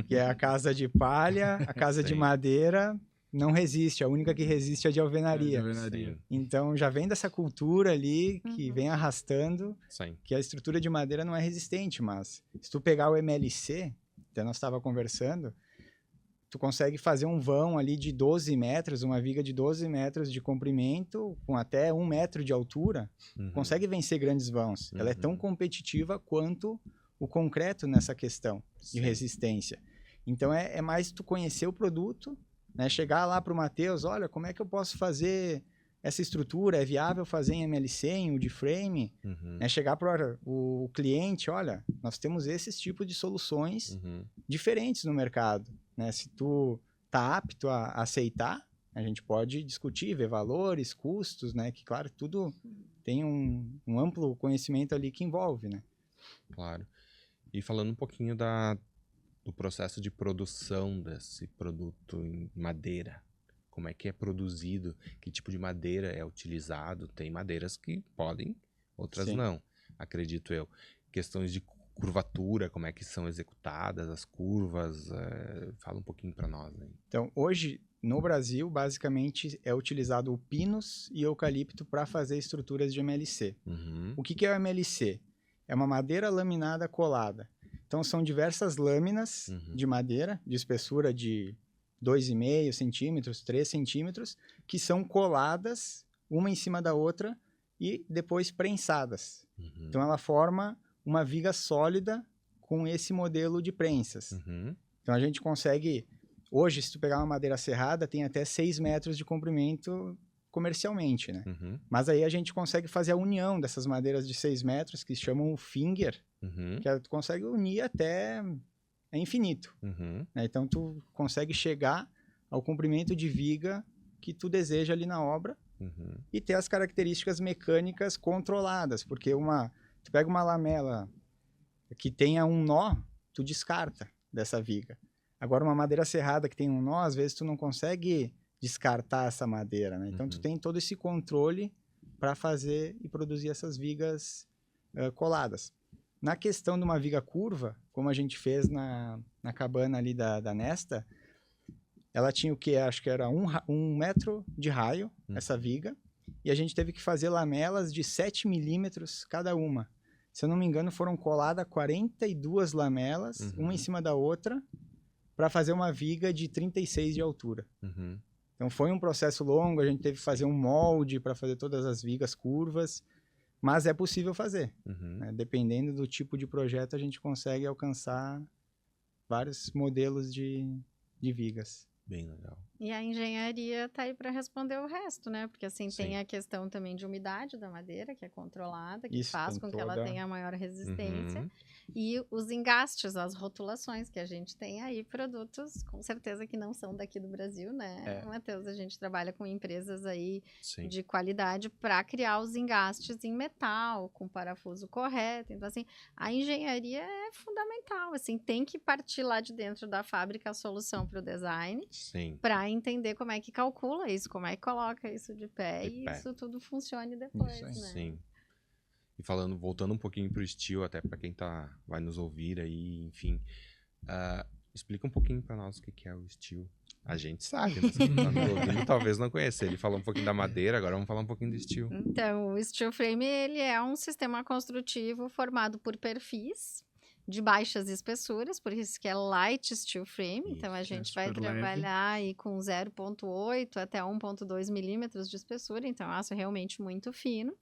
Que é a casa de palha, a casa de Sim. madeira não resiste, a única que resiste é a de alvenaria. Alvenaria. Então já vem dessa cultura ali que vem arrastando, Sim. que a estrutura de madeira não é resistente, mas se tu pegar o MLC, até nós estava conversando, tu consegue fazer um vão ali de 12 metros, uma viga de 12 metros de comprimento, com até 1 metro de altura, consegue vencer grandes vãos. Ela é tão competitiva quanto o concreto nessa questão de resistência. Então é mais tu conhecer o produto, né? Chegar lá para o Matheus, olha, como é que eu posso fazer essa estrutura? É viável fazer em MLC, em wood frame? Né? Chegar para o cliente, olha, nós temos esses tipos de soluções diferentes no mercado. Né? Se tu tá apto a aceitar, a gente pode discutir, ver valores, custos, né? Que, claro, tudo tem um amplo conhecimento ali que envolve, né? Claro. E falando um pouquinho do processo de produção desse produto em madeira. Como é que é produzido? Que tipo de madeira é utilizado? Tem madeiras que podem, outras não, acredito eu. Questões de curvatura, como é que são executadas as curvas? Fala um pouquinho para nós. Né? Então, hoje, no Brasil, basicamente é utilizado o pinus e eucalipto para fazer estruturas de MLC. O que é o MLC? É uma madeira laminada colada. Então, são diversas lâminas de madeira, de espessura de 2,5 centímetros, 3 centímetros, que são coladas uma em cima da outra e depois prensadas. Então, ela forma uma viga sólida com esse modelo de prensas. Então, a gente consegue... Hoje, se tu pegar uma madeira serrada, tem até 6 metros de comprimento comercialmente, né? Mas aí a gente consegue fazer a união dessas madeiras de 6 metros, que se chamam finger, que tu consegue unir até infinito. Né? Então, tu consegue chegar ao comprimento de viga que tu deseja ali na obra e ter as características mecânicas controladas, porque tu pega uma lamela que tenha um nó, tu descarta dessa viga. Agora, uma madeira serrada que tem um nó, às vezes tu não consegue descartar essa madeira, né? Então, tu tem todo esse controle para fazer e produzir essas vigas coladas. Na questão de uma viga curva, como a gente fez na cabana ali da Nesta, ela tinha o que? Acho que era 1 metro de raio, essa viga, e a gente teve que fazer lamelas de 7 milímetros cada uma. Se eu não me engano, foram coladas 42 lamelas, uma em cima da outra, para fazer uma viga de 36 de altura. Então, foi um processo longo, a gente teve que fazer um molde para fazer todas as vigas curvas, mas é possível fazer. Né? Dependendo do tipo de projeto, a gente consegue alcançar vários modelos de vigas. Bem legal. E a engenharia está aí para responder o resto, né? Porque assim, tem a questão também de umidade da madeira, que é controlada, que faz com que ela tenha maior resistência. E os engastes, as rotulações, que a gente tem aí produtos, com certeza que não são daqui do Brasil, né, Matheus? A gente trabalha com empresas aí de qualidade para criar os engastes em metal, com parafuso correto. Então, assim, a engenharia é fundamental, assim, tem que partir lá de dentro da fábrica a solução para o design, para entender como é que calcula isso, como é que coloca isso de pé e isso tudo funcione depois, né? Sim. E voltando um pouquinho pro estilo, até para quem vai nos ouvir aí, enfim. Explica um pouquinho para nós o que é o steel. A gente sabe, mas quem tá ouvindo talvez não conheça. Ele falou um pouquinho da madeira, agora vamos falar um pouquinho do steel. Então, o steel frame, ele é um sistema construtivo formado por perfis de baixas espessuras, por isso que é light steel frame. Então, a gente vai super leve. trabalhar aí com 0,8 até 1,2 milímetros de espessura. Então, é um aço realmente muito fino.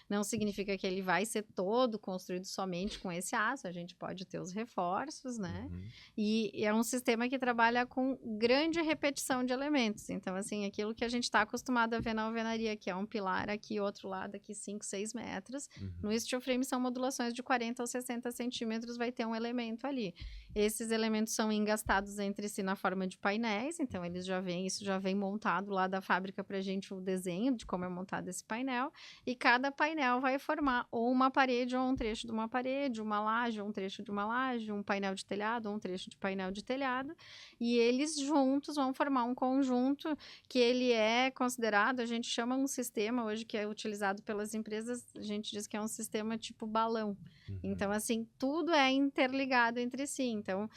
Não significa que ele vai ser todo construído somente com esse aço. A gente pode ter os reforços, né? Uhum. E é um sistema que trabalha com grande repetição de elementos. Então, assim, aquilo que a gente está acostumado a ver na alvenaria, que é um pilar aqui, outro lado aqui, 5, 6 metros. Uhum. No steel frame são modulações de 40 ou 60 centímetros, vai ter um elemento ali. Esses elementos são engastados entre si na forma de painéis, então eles isso já vem montado lá da fábrica pra gente, o desenho de como é montado esse painel, e cada painel vai formar ou uma parede ou um trecho de uma parede, uma laje ou um trecho de uma laje, um painel de telhado ou um trecho de painel de telhado, e eles juntos vão formar um conjunto que ele é considerado, a gente chama um sistema hoje que é utilizado pelas empresas, a gente diz que é um sistema tipo balão. Então, assim, tudo é interligado entre si. Então,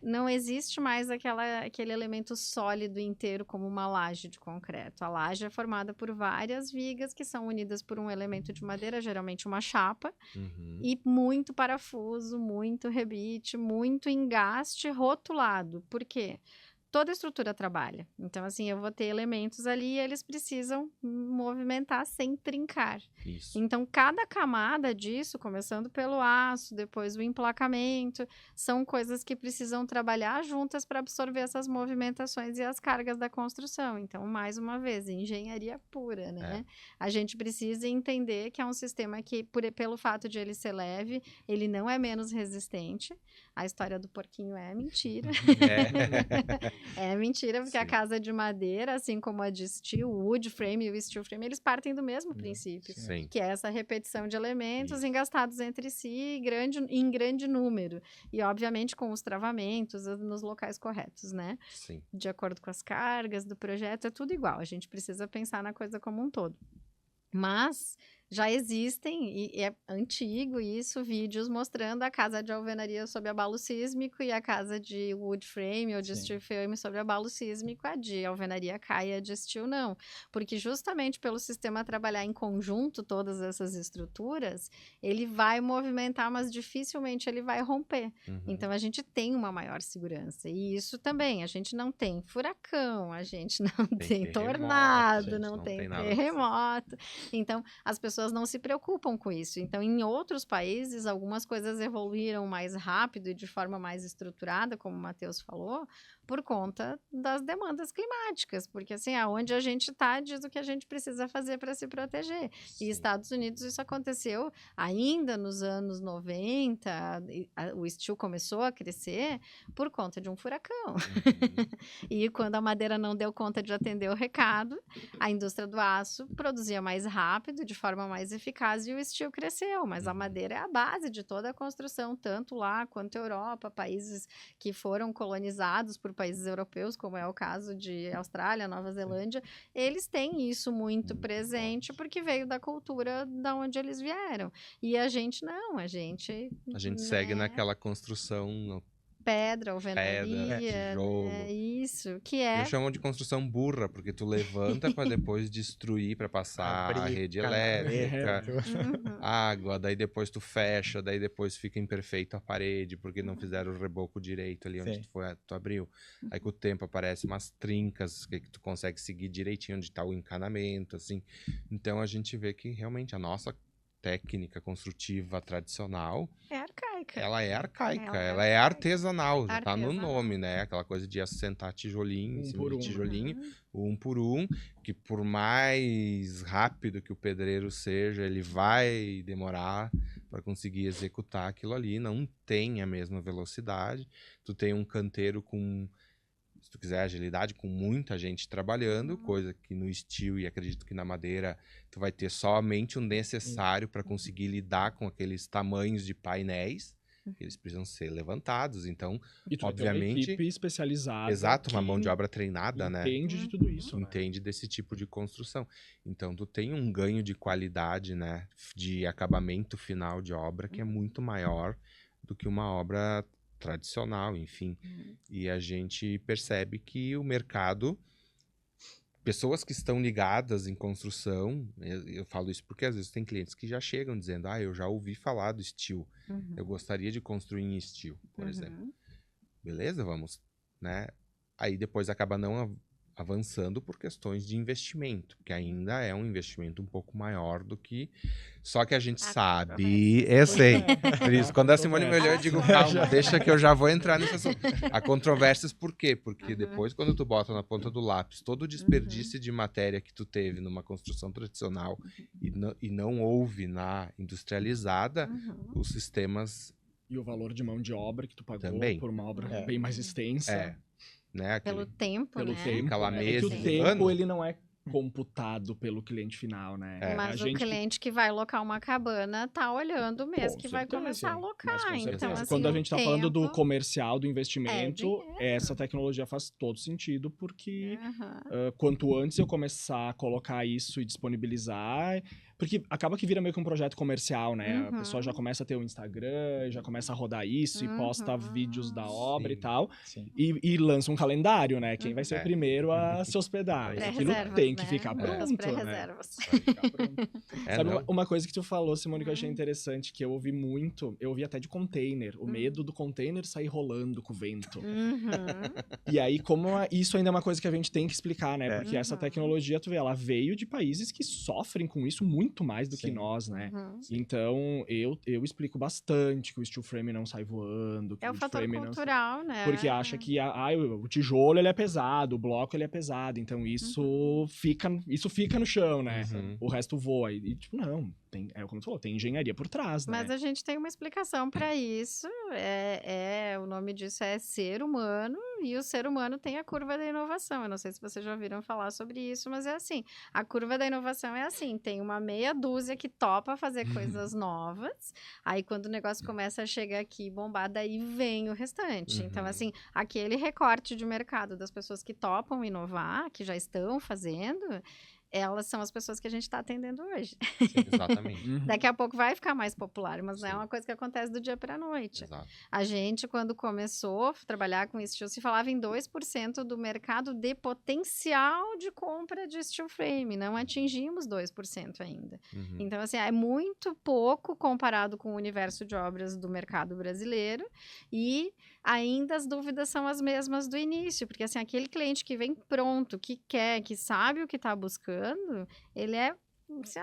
não existe mais aquele elemento sólido inteiro como uma laje de concreto. A laje é formada por várias vigas que são unidas por um elemento de madeira, geralmente uma chapa, e muito parafuso, muito rebite, muito engaste rotulado. Por quê? Toda estrutura trabalha. Então, assim, eu vou ter elementos ali e eles precisam movimentar sem trincar. Isso. Então, cada camada disso, começando pelo aço, depois o emplacamento, são coisas que precisam trabalhar juntas para absorver essas movimentações e as cargas da construção. Então, mais uma vez, engenharia pura, né? A gente precisa entender que é um sistema que, pelo fato de ele ser leve, ele não é menos resistente. A história do porquinho é mentira. É mentira, porque a casa de madeira, assim como a de steel, o wood frame e o steel frame, eles partem do mesmo princípio, Sim. que é essa repetição de elementos Isso. engastados entre si em grande número. E, obviamente, com os travamentos nos locais corretos, né? Sim. De acordo com as cargas do projeto, é tudo igual. A gente precisa pensar na coisa como um todo. Mas já existem, e é antigo isso, vídeos mostrando a casa de alvenaria sob abalo sísmico e a casa de wood frame ou de steel frame sob abalo sísmico, a de alvenaria cai e a de steel não. Porque justamente pelo sistema trabalhar em conjunto todas essas estruturas, ele vai movimentar, mas dificilmente ele vai romper. Então a gente tem uma maior segurança. E isso também, a gente não tem furacão, a gente não tem tornado, não tem terremoto. Então, as pessoas não se preocupam com isso. Então, em outros países, algumas coisas evoluíram mais rápido e de forma mais estruturada, como o Matheus falou, por conta das demandas climáticas. Porque, assim, aonde a gente está, diz o que a gente precisa fazer para se proteger. E Estados Unidos, isso aconteceu ainda nos anos 90, o steel começou a crescer por conta de um furacão. E quando a madeira não deu conta de atender o recado, a indústria do aço produzia mais rápido, de forma mais eficaz, e o steel cresceu. Mas a madeira é a base de toda a construção, tanto lá quanto Europa, países que foram colonizados por países europeus, como é o caso de Austrália, Nova Zelândia, eles têm isso muito presente, porque veio da cultura da onde eles vieram. E a gente não, a gente segue naquela construção... Pedra, alvenaria, tijolo. Isso, que é... Eu chamo de construção burra, porque tu levanta para depois destruir, para passar a rede elétrica, água, daí depois tu fecha, daí depois fica imperfeito a parede, porque não fizeram o reboco direito ali onde tu abriu. Aí com o tempo aparecem umas trincas que tu consegue seguir direitinho onde tá o encanamento, assim. Então a gente vê que realmente a nossa técnica construtiva tradicional... é arcaica. Ela é arcaica, ela é artesanal, já tá no nome, né? Aquela coisa de assentar tijolinho em cima de tijolinho, um por um, que por mais rápido que o pedreiro seja, ele vai demorar para conseguir executar aquilo ali, não tem a mesma velocidade. Tu tem um canteiro com... se tu quiser agilidade, com muita gente trabalhando, coisa que no steel e acredito que na madeira tu vai ter somente o necessário para conseguir lidar com aqueles tamanhos de painéis, que eles precisam ser levantados. Então, e tu obviamente, vai ter uma equipe especializada. Exato, uma mão de obra treinada, né? Entende de tudo isso. Entende desse tipo de construção. Então, tu tem um ganho de qualidade, né? De acabamento final de obra que é muito maior do que uma obra tradicional, enfim. E a gente percebe que o mercado, pessoas que estão ligadas em construção, eu falo isso porque às vezes tem clientes que já chegam dizendo, eu já ouvi falar do steel, eu gostaria de construir em steel, por exemplo. Beleza, vamos, né? Aí depois acaba não avançando por questões de investimento, que ainda é um investimento um pouco maior do que... Só que a gente sabe... Eu sei. Por isso, quando a Simone me olhou, eu digo, calma, deixa que eu já vou entrar nesse assunto. Há controvérsias por quê? Porque depois, quando tu bota na ponta do lápis todo o desperdício de matéria que tu teve numa construção tradicional e não houve na industrializada, os sistemas... E o valor de mão de obra que tu pagou também, por uma obra bem mais extensa. Né? Pelo tempo, Pelo né? tempo. Aquela mesa, o tempo, ele não é computado pelo cliente final, né? Mas o cliente que vai alocar uma cabana tá olhando o mês que vai começar a alocar. Então, assim, quando a gente tá falando do comercial, do é investimento, dinheiro. essa tecnologia faz todo sentido, porque quanto antes eu começar a colocar isso e disponibilizar... Porque acaba que vira meio que um projeto comercial, né? A pessoa já começa a ter um Instagram, já começa a rodar isso e posta vídeos da obra e tal. E lança um calendário, né? Quem vai ser o primeiro a se hospedar. Aquilo tem que ficar pronto, pré-reservas. Sabe uma coisa que tu falou, Simone, que eu achei interessante, que eu ouvi muito, eu ouvi até de container, o medo do container sair rolando com o vento. E aí, isso ainda é uma coisa que a gente tem que explicar, né? Porque essa tecnologia, tu vê, ela veio de países que sofrem com isso muito mais do que nós, né? Então, eu explico bastante que o steel frame não sai voando. Que é o fator cultural, né? Porque acha que o tijolo ele é pesado, o bloco ele é pesado, então isso fica no chão, né? O resto voa. E tipo, não, como tu falou, tem engenharia por trás, né? Mas a gente tem uma explicação para isso. O nome disso é ser humano, e o ser humano tem a curva da inovação. Eu não sei se vocês já ouviram falar sobre isso, mas é assim. A curva da inovação é assim, tem uma meia dúzia que topa fazer coisas novas, aí quando o negócio começa a chegar aqui bombado, aí vem o restante. Então, assim, aquele recorte de mercado das pessoas que topam inovar, que já estão fazendo... elas são as pessoas que a gente está atendendo hoje. Sim, exatamente. Daqui a pouco vai ficar mais popular, mas não é uma coisa que acontece do dia para a noite. Exato. A gente, quando começou a trabalhar com steel, se falava em 2% do mercado de potencial de compra de steel frame. Não atingimos 2% ainda. Então, assim, é muito pouco comparado com o universo de obras do mercado brasileiro, e ainda as dúvidas são as mesmas do início, porque assim, aquele cliente que vem pronto, que quer, que sabe o que está buscando, ele é assim,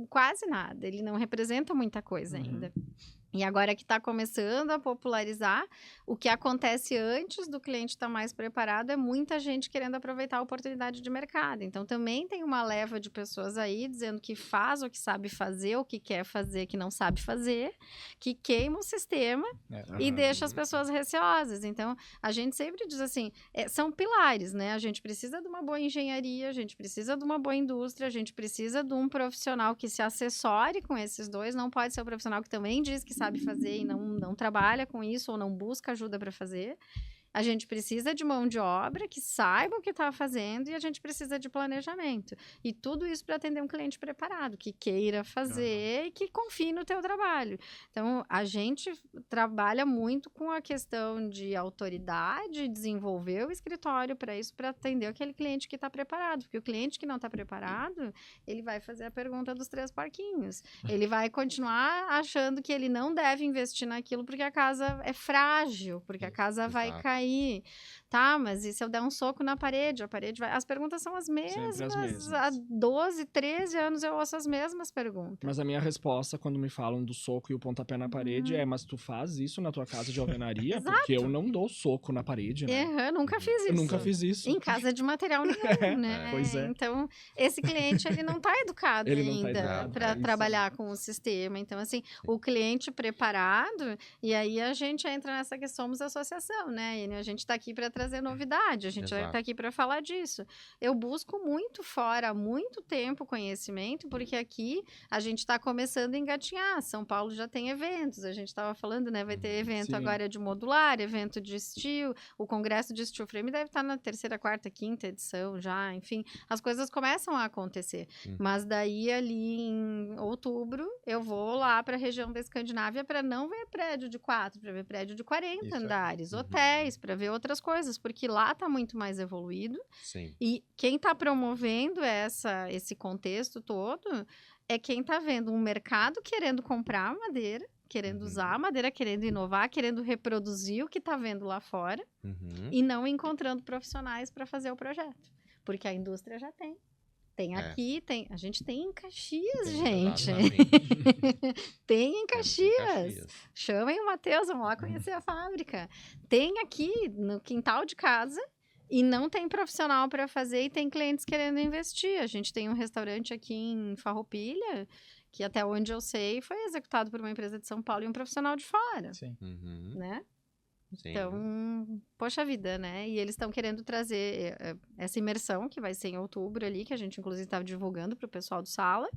quase nada, ele não representa muita coisa ainda. E agora que está começando a popularizar, o que acontece antes do cliente estar mais preparado é muita gente querendo aproveitar a oportunidade de mercado. Então, também tem uma leva de pessoas aí dizendo que faz o que sabe fazer, o que quer fazer, que não sabe fazer, que queima o sistema e deixa as pessoas receosas. Então, a gente sempre diz assim, são pilares, né? A gente precisa de uma boa engenharia, a gente precisa de uma boa indústria, a gente precisa de um profissional que se assessore com esses dois, não pode ser um profissional que também diz que sabe fazer e não trabalha com isso ou não busca ajuda para fazer. A gente precisa de mão de obra que saiba o que está fazendo, e a gente precisa de planejamento. E tudo isso para atender um cliente preparado, que queira fazer e que confie no teu trabalho. Então, a gente trabalha muito com a questão de autoridade, desenvolver o escritório para isso, para atender aquele cliente que está preparado. Porque o cliente que não está preparado, ele vai fazer a pergunta dos 3 porquinhos. Ele vai continuar achando que ele não deve investir naquilo porque a casa é frágil, porque a casa vai cair. Tá, mas e se eu der um soco na parede? A parede vai... As perguntas são as mesmas. Há 12, 13 anos eu ouço as mesmas perguntas. Mas a minha resposta, quando me falam do soco e o pontapé na parede, mas tu faz isso na tua casa de alvenaria? Porque eu não dou soco na parede, né? Eu nunca fiz isso. Eu nunca fiz isso. Em casa de material nenhum, né? Pois é. Então, esse cliente, ele não tá educado ainda para trabalhar com o sistema. Então, assim, o cliente preparado, e aí a gente entra nessa que somos associação, né? Enio, a gente está aqui para trazer novidade, a gente Exato. está aqui para falar disso. Eu busco muito fora, há muito tempo, conhecimento, porque aqui a gente está começando a engatinhar. São Paulo já tem eventos, a gente estava falando, né? Vai ter evento Sim. agora de modular, evento de steel, o congresso de steel frame deve estar na 3ª, 4ª, 5ª edição já, enfim, as coisas começam a acontecer. Mas daí ali em outubro eu vou lá para a região da Escandinávia para não ver prédio de 4, para ver prédio de 40 Isso aí. andares, hotéis, para ver outras coisas, porque lá está muito mais evoluído. Sim. E quem está promovendo esse contexto todo é quem está vendo um mercado querendo comprar madeira, querendo usar a madeira, querendo inovar, querendo reproduzir o que está vendo lá fora e não encontrando profissionais para fazer o projeto. Porque a indústria já tem. Tem aqui, a gente tem em Caxias, gente. Tem em Caxias. Chamem o Matheus, vamos lá conhecer a fábrica. Tem aqui no quintal de casa e não tem profissional para fazer e tem clientes querendo investir. A gente tem um restaurante aqui em Farroupilha que até onde eu sei foi executado por uma empresa de São Paulo e um profissional de fora, Sim. né? Sim. Então, poxa vida, né? E eles estão querendo trazer essa imersão, que vai ser em outubro ali, que a gente inclusive estava divulgando para o pessoal do Sala,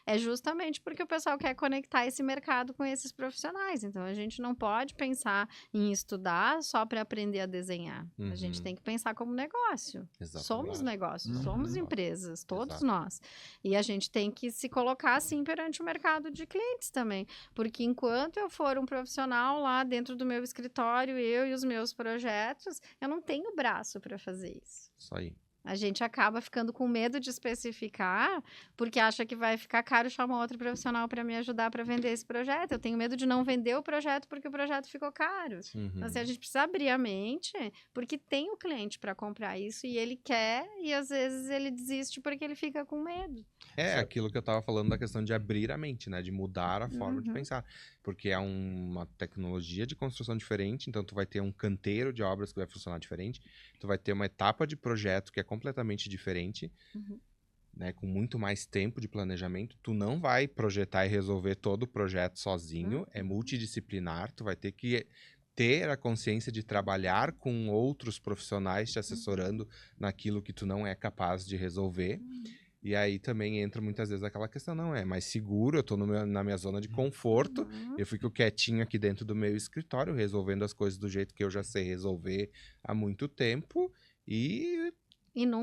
é justamente porque o pessoal quer conectar esse mercado com esses profissionais. Então, a gente não pode pensar em estudar só para aprender a desenhar. A gente tem que pensar como negócio. Exatamente. Somos negócios, somos empresas, todos Exato. nós. E a gente tem que se colocar assim perante o mercado de clientes também. Porque enquanto eu for um profissional lá dentro do meu escritório, eu e os meus projetos, eu não tenho braço para fazer isso. Isso aí. A gente acaba ficando com medo de especificar, porque acha que vai ficar caro chamar outro profissional para me ajudar para vender esse projeto. Eu tenho medo de não vender o projeto porque o projeto ficou caro. Então, assim, a gente precisa abrir a mente, porque tem o cliente para comprar isso e ele quer, e às vezes ele desiste porque ele fica com medo. É aquilo que eu tava falando da questão de abrir a mente, né? De mudar a forma de pensar. Porque é uma tecnologia de construção diferente, então tu vai ter um canteiro de obras que vai funcionar diferente, tu vai ter uma etapa de projeto que é completamente diferente, né? Com muito mais tempo de planejamento. Tu não vai projetar e resolver todo o projeto sozinho, é multidisciplinar, tu vai ter que ter a consciência de trabalhar com outros profissionais te assessorando naquilo que tu não é capaz de resolver. E aí também entra muitas vezes aquela questão, não, é mais seguro, eu tô na minha zona de conforto, eu fico quietinho aqui dentro do meu escritório, resolvendo as coisas do jeito que eu já sei resolver há muito tempo e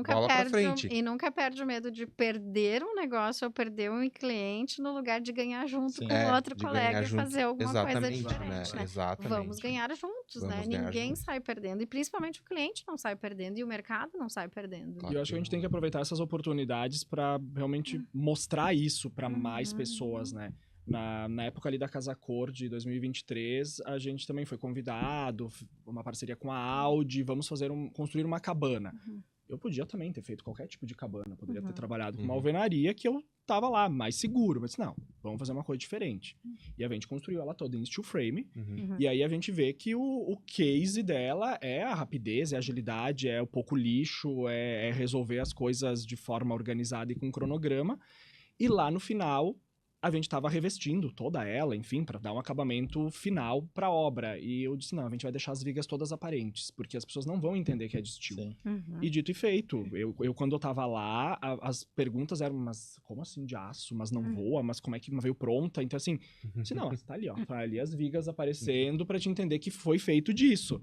bola pra frente. E nunca perde o medo de perder um negócio ou perder um cliente no lugar de ganhar junto com outro colega e fazer alguma coisa diferente, né? Exatamente. Vamos ganhar juntos, né? Ninguém sai perdendo. E principalmente o cliente não sai perdendo e o mercado não sai perdendo. E eu acho que a gente tem que aproveitar essas oportunidades para realmente mostrar isso para mais pessoas, né? Na época ali da Casa Cor de 2023, a gente também foi convidado, uma parceria com a Audi, vamos construir uma cabana. Eu podia também ter feito qualquer tipo de cabana, poderia ter trabalhado com uma alvenaria que eu tava lá, mais seguro, mas não, vamos fazer uma coisa diferente. E a gente construiu ela toda em steel frame, e aí a gente vê que o case dela é a rapidez, é a agilidade, é o pouco lixo, é resolver as coisas de forma organizada e com cronograma, e lá no final a gente estava revestindo toda ela, enfim, para dar um acabamento final para a obra. E eu disse, não, a gente vai deixar as vigas todas aparentes, porque as pessoas não vão entender que é de steel. E dito e feito. Eu quando eu tava lá, as perguntas eram, mas como assim de aço? Mas não voa? Mas como é que veio pronta? Então, assim, disse, não, tá ali, ó. Tá ali as vigas aparecendo para te entender que foi feito disso.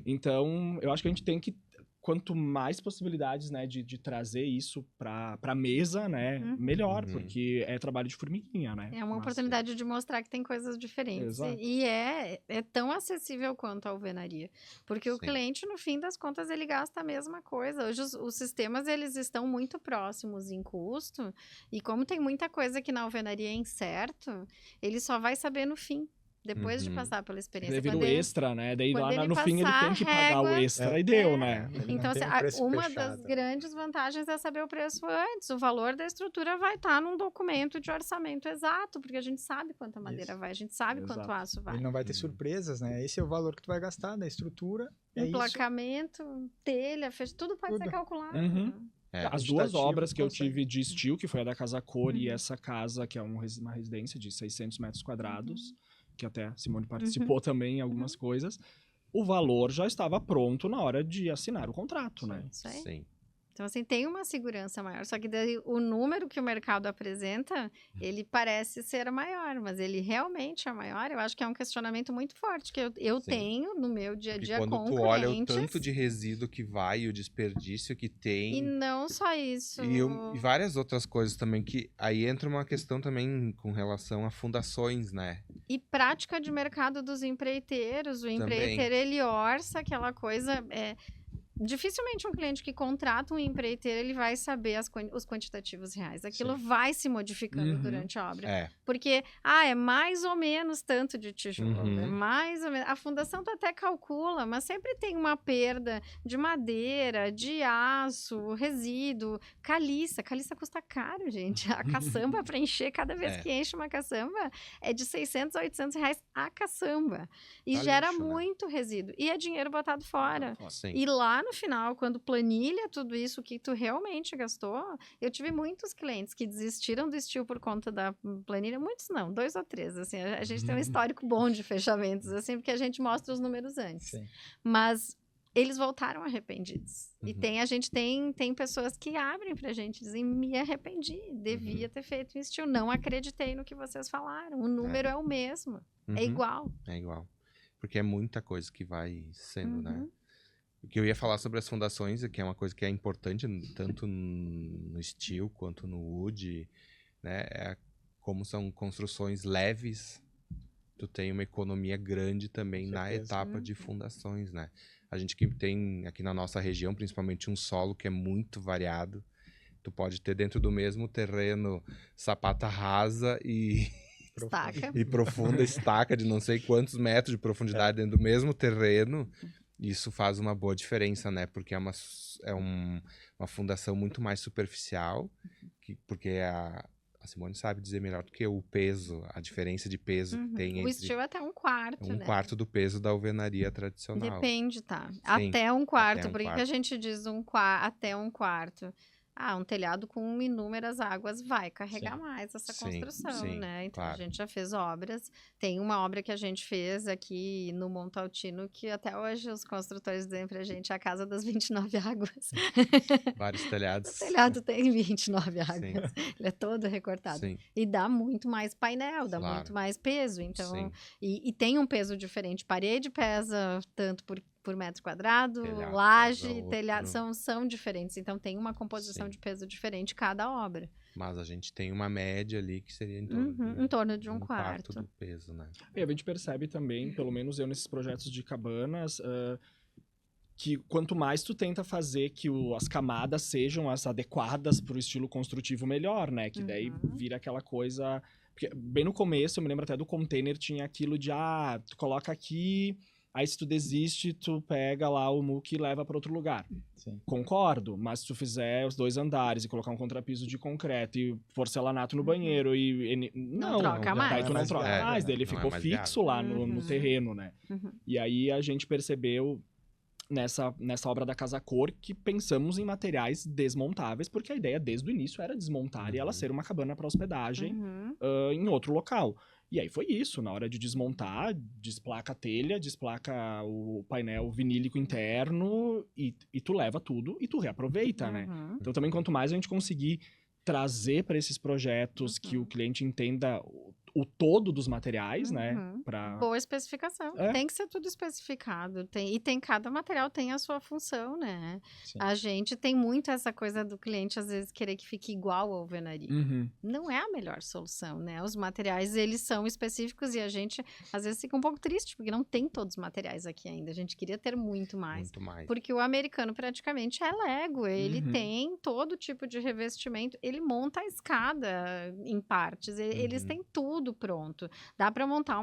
Então, eu acho que a gente tem que quanto mais possibilidades, né, de trazer isso pra mesa, né, melhor, porque é trabalho de formiguinha, né? É uma oportunidade de mostrar que tem coisas diferentes. Exato. E é tão acessível quanto a alvenaria. Porque o cliente, no fim das contas, ele gasta a mesma coisa. Hoje os sistemas, eles estão muito próximos em custo. E como tem muita coisa que na alvenaria é incerto, ele só vai saber no fim. Depois de passar pela experiência. Daí vira o extra, né? Daí lá no fim ele tem que pagar o extra e deu, né? Então, assim, uma das grandes vantagens é saber o preço antes. O valor da estrutura vai estar num documento de orçamento exato, porque a gente sabe quanta madeira vai, a gente sabe quanto aço vai. Ele não vai ter surpresas, né? Esse é o valor que tu vai gastar da estrutura. Emplacamento, telha, tudo pode ser calculado. As duas obras que eu tive de steel, que foi a da Casa Cor e essa casa, que é uma residência de 600 metros quadrados, que até a Simone participou também em algumas coisas, o valor já estava pronto na hora de assinar o contrato, né? Isso aí. Sim. Então, assim, tem uma segurança maior. Só que daí o número que o mercado apresenta, ele parece ser maior, mas ele realmente é maior. Eu acho que é um questionamento muito forte que eu Sim. tenho no meu dia a Porque dia quando com tu olha o clientes. tanto de resíduo que vai e o desperdício que E tem não só isso. e várias outras coisas também, que aí entra uma questão também com relação a fundações, né? E prática de mercado dos empreiteiros. O empreiteiro, ele orça aquela coisa... Dificilmente um cliente que contrata um empreiteiro, ele vai saber os quantitativos reais. Aquilo vai se modificando durante a obra. Porque, é mais ou menos tanto de tijolo, é mais ou menos... A fundação tu até calcula, mas sempre tem uma perda de madeira, de aço, resíduo, caliça. Caliça custa caro, gente. A caçamba, para encher, cada vez que enche uma caçamba, é de 600 a 800 reais a caçamba. E Tá gera lixo, né? muito resíduo. E é dinheiro botado fora. Sim. E lá no final, quando planilha tudo isso que tu realmente gastou, eu tive muitos clientes que desistiram do steel por conta da planilha. Muitos não, 2 ou 3, assim. A gente tem um histórico bom de fechamentos, assim, porque a gente mostra os números antes. Sim. Mas eles voltaram arrependidos. E a gente tem pessoas que abrem pra gente, dizem, me arrependi, devia ter feito um steel, não acreditei no que vocês falaram, o número é o mesmo, é igual. É igual. Porque é muita coisa que vai sendo, né? O que eu ia falar sobre as fundações, que é uma coisa que é importante tanto no steel quanto no wood, né? Como são construções leves, tu tem uma economia grande também na etapa de fundações, né? A gente que tem aqui na nossa região, principalmente um solo que é muito variado, tu pode ter dentro do mesmo terreno sapata rasa e... Estaca. E profunda estaca de não sei quantos metros de profundidade dentro do mesmo terreno. Isso faz uma boa diferença, né? Porque é uma fundação muito mais superficial, porque a Simone sabe dizer melhor do que o peso, a diferença de peso que tem O steel é até um quarto, né? quarto do peso da alvenaria tradicional. Depende, tá? Sim, até um quarto. até um Por que quarto. que a gente diz até um quarto? Um telhado com inúmeras águas vai carregar mais essa construção, né? Então, a gente já fez obras. Tem uma obra que a gente fez aqui no Montaltino, que até hoje os construtores dizem pra gente, a casa das 29 águas. Vários telhados. O telhado tem 29 águas. Ele é todo recortado. Sim. E dá muito mais painel, dá muito mais peso. Então, e tem um peso diferente. Parede pesa tanto por metro quadrado, Telhado, laje, telhado, são diferentes. Então, tem uma composição de peso diferente cada obra. Mas a gente tem uma média ali que seria em torno de um quarto do peso, né? E a gente percebe também, pelo menos eu nesses projetos de cabanas, que quanto mais tu tenta fazer que as camadas sejam as adequadas para o estilo construtivo, melhor, né? Que daí vira aquela coisa... Porque bem no começo, eu me lembro até do container, tinha aquilo de, tu coloca aqui... Aí, se tu desiste, tu pega lá o muque e leva para outro lugar. Sim. Concordo, mas se tu fizer os 2 andares e colocar um contrapiso de concreto e porcelanato no banheiro e... Não troca mais. Daí tu não troca mais, daí ele ficou fixo lá no terreno, né? E aí, a gente percebeu nessa obra da Casa Cor que pensamos em materiais desmontáveis, porque a ideia desde o início era desmontar e ela ser uma cabana para hospedagem em outro local. E aí foi isso, na hora de desmontar, desplaca a telha, desplaca o painel vinílico interno e tu leva tudo e tu reaproveita, né? Então também quanto mais a gente conseguir trazer para esses projetos que o cliente entenda o todo dos materiais, né? Boa especificação. Tem que ser tudo especificado. Cada material tem a sua função, né? Sim. A gente tem muito essa coisa do cliente, às vezes, querer que fique igual à alvenaria. Não é a melhor solução, né? Os materiais, eles são específicos e a gente, às vezes, fica um pouco triste, porque não tem todos os materiais aqui ainda. A gente queria ter muito mais. Porque o americano, praticamente, é Lego. Ele tem todo tipo de revestimento. Ele monta a escada em partes. Eles têm tudo pronto. Dá para montar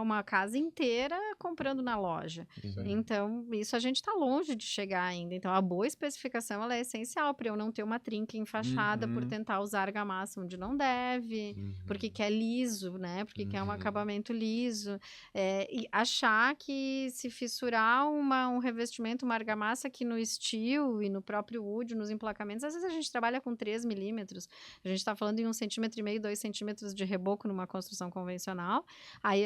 uma casa inteira comprando na loja. Então, isso a gente está longe de chegar ainda. Então, a boa especificação ela é essencial para eu não ter uma trinca enfaixada por tentar usar argamassa onde não deve, porque quer liso, né? Porque quer um acabamento liso. E achar que se fissurar um revestimento, uma argamassa aqui no steel e no próprio wood, nos emplacamentos, às vezes a gente trabalha com 3 milímetros. A gente está falando em 1,5 cm, 2 centímetros de reboco numa construção convencional. Aí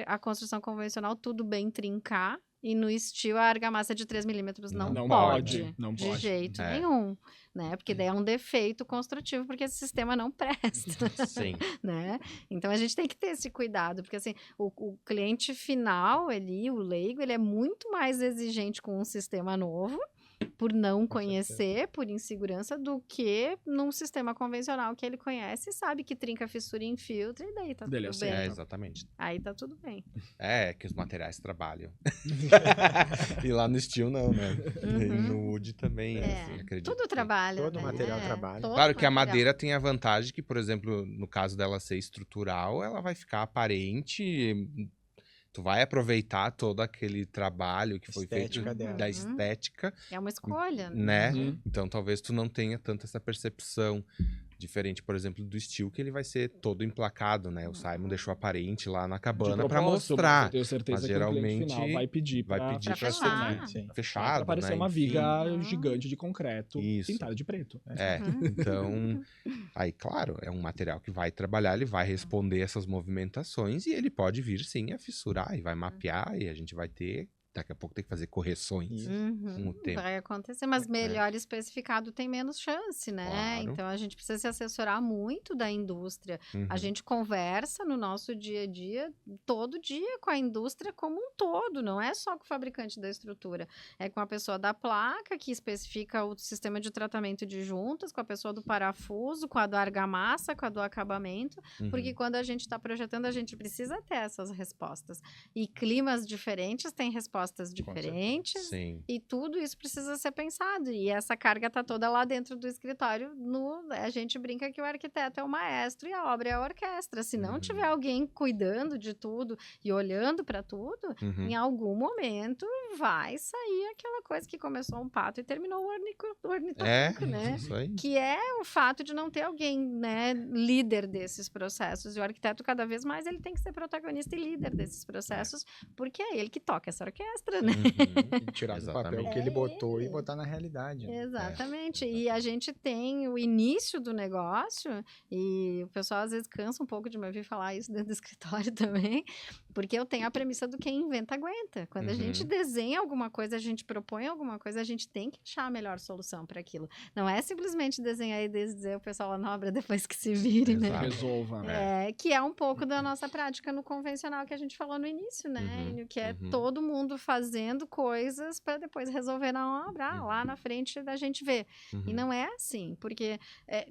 a construção convencional, tudo bem trincar, e no steel a argamassa de 3 milímetros não, Não pode, pode, não de pode. jeito É. nenhum, né? Porque daí é um defeito construtivo, porque esse sistema não presta, Sim. né? Então a gente tem que ter esse cuidado, porque assim, o cliente final ali, o leigo, ele é muito mais exigente com um sistema novo, por não conhecer, por insegurança, do que num sistema convencional que ele conhece e sabe que trinca, fissura e infiltra, e daí tá Dele tudo acerta. bem. Exatamente. Aí tá tudo bem. É que os materiais trabalham. E lá no steel não, né? E no wood também, assim, acredito. Tudo trabalha, todo né? material trabalha. Todo Claro que a material. madeira tem a vantagem que, por exemplo, no caso dela ser estrutural, ela vai ficar aparente. Tu vai aproveitar todo aquele trabalho que foi feito Estética dela. da estética, É uma escolha, né? Uhum. Então talvez tu não tenha tanto essa percepção. Diferente, por exemplo, do steel, que ele vai ser todo emplacado, né? O Simon deixou aparente lá na De cabana pra propósito, mas mostrar. eu tenho certeza Mas que o cliente geralmente final vai pedir vai pra, pedir pra ser, fechar. né? Sim. Fechado, Pra parecer né? uma Enfim. viga Uhum. gigante de concreto Isso. pintada de preto. É, Uhum. então, aí, claro, é um material que vai trabalhar, ele vai responder essas movimentações e ele pode vir, sim, a fissurar e vai mapear e a gente vai ter, daqui a pouco tem que fazer correções Isso. com o tempo. Vai acontecer, mas melhor especificado tem menos chance, né? Claro. Então a gente precisa se assessorar muito da indústria. Uhum. A gente conversa no nosso dia a dia, todo dia, com a indústria como um todo, não é só com o fabricante da estrutura. É com a pessoa da placa, que especifica o sistema de tratamento de juntas, com a pessoa do parafuso, com a do argamassa, com a do acabamento, porque Uhum. quando a gente está projetando, a gente precisa ter essas respostas. E climas diferentes têm respostas diferentes. Sim. E tudo isso precisa ser pensado. E essa carga tá toda lá dentro do escritório. A gente brinca que o arquiteto é o maestro e a obra é a orquestra. Se não tiver alguém cuidando de tudo e olhando para tudo, Uhum. em algum momento vai sair aquela coisa que começou um pato e terminou o ornitorrinco, né? Isso aí. Que é o fato de não ter alguém, né, líder desses processos. E o arquiteto, cada vez mais, ele tem que ser protagonista e líder desses processos, porque é ele que toca essa orquestra, né? Uhum. E tirar do papel Exatamente. que ele botou e É. botar na realidade. né? Exatamente. E a gente tem o início do negócio, e o pessoal às vezes cansa um pouco de me ouvir falar isso dentro do escritório também, porque eu tenho a premissa do quem inventa aguenta. Quando a gente desenha alguma coisa, a gente propõe alguma coisa, a gente tem que achar a melhor solução para aquilo. Não é simplesmente desenhar e dizer o pessoal lá na obra depois que se vire, né? Exato. Resolva. Que é um pouco da nossa prática no convencional que a gente falou no início, né? Uhum, Enio? Que é uhum. todo mundo fazendo coisas para depois resolver na obra, lá na frente da gente ver. E Uhum. não é assim, porque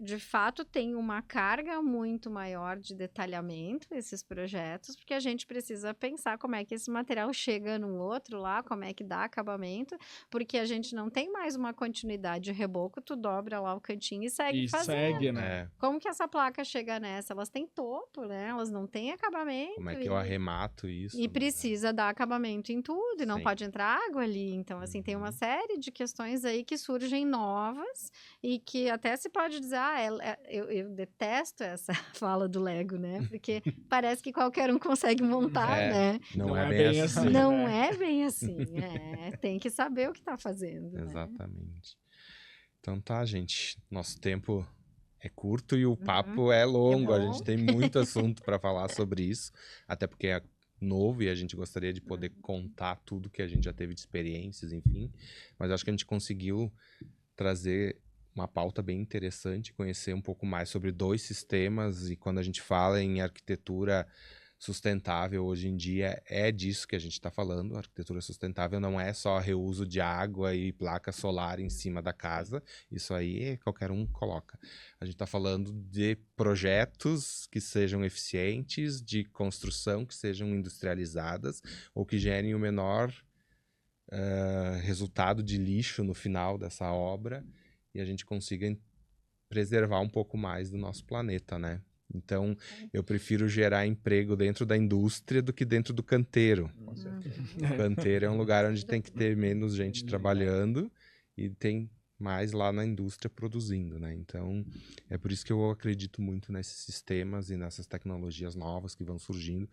de fato tem uma carga muito maior de detalhamento esses projetos, porque a gente precisa pensar como é que esse material chega no outro lá, como é que dá acabamento, porque a gente não tem mais uma continuidade de reboco, tu dobra lá o cantinho e segue E fazendo. segue, né? É, Como que essa placa chega nessa? Elas têm topo, né? Elas não têm acabamento. como é que eu arremato isso? E né? precisa dar acabamento em tudo, e não Sim. pode entrar água ali. Então, assim, tem uma série de questões aí que surgem novas e que até se pode dizer, eu detesto essa fala do Lego, né? Porque parece que qualquer um consegue montar, É. né? Não é bem assim. Não é bem assim, tem que saber o que tá fazendo, né? Exatamente. Então tá, gente. Nosso tempo é curto e o papo é longo. A bom. gente tem muito assunto para falar sobre isso. Até porque é novo e a gente gostaria de poder contar tudo que a gente já teve de experiências, enfim. Mas acho que a gente conseguiu trazer uma pauta bem interessante, conhecer um pouco mais sobre 2 sistemas. E quando a gente fala em arquitetura sustentável, hoje em dia é disso que a gente está falando. A arquitetura sustentável não é só reuso de água e placa solar em cima da casa. Isso aí qualquer um coloca. A gente está falando de projetos que sejam eficientes, de construção que sejam industrializadas ou que gerem o menor resultado de lixo no final dessa obra e a gente consiga preservar um pouco mais do nosso planeta, né? Então, eu prefiro gerar emprego dentro da indústria do que dentro do canteiro. Com certeza. O canteiro é um lugar onde tem que ter menos gente trabalhando e tem mais lá na indústria produzindo, né? Então, é por isso que eu acredito muito nesses sistemas e nessas tecnologias novas que vão surgindo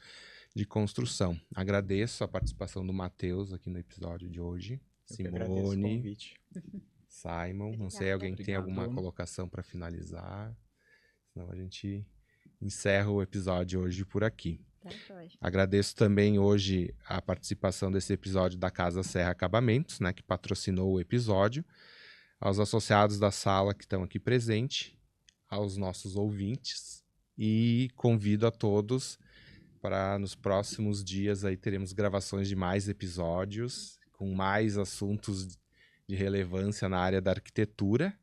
de construção. Agradeço a participação do Matheus aqui no episódio de hoje. Eu que agradeço o Simone, convite. Simon, não sei, alguém tem Obrigado. alguma colocação para finalizar? Senão a gente encerra o episódio hoje por aqui. Tá joia. Agradeço também hoje a participação desse episódio da Casa Serra Acabamentos, né, que patrocinou o episódio, aos associados da sala que estão aqui presentes, aos nossos ouvintes, e convido a todos para nos próximos dias aí teremos gravações de mais episódios, com mais assuntos de relevância na área da arquitetura.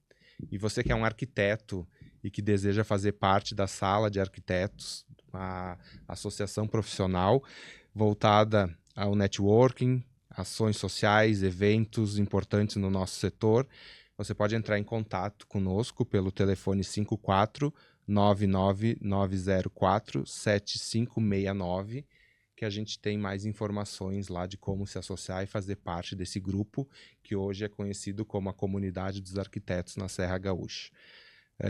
E você que é um arquiteto e que deseja fazer parte da sala de arquitetos, uma associação profissional voltada ao networking, ações sociais, eventos importantes no nosso setor, você pode entrar em contato conosco pelo telefone 54-99904-7569, que a gente tem mais informações lá de como se associar e fazer parte desse grupo, que hoje é conhecido como a Comunidade dos Arquitetos na Serra Gaúcha.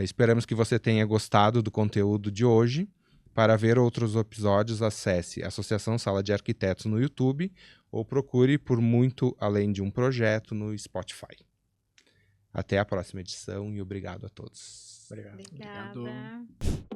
Esperamos que você tenha gostado do conteúdo de hoje. Para ver outros episódios, acesse Associação Sala de Arquitetos no YouTube ou procure por Muito Além de um Projeto no Spotify. Até a próxima edição e obrigado a todos. Obrigado. Obrigada. Obrigado.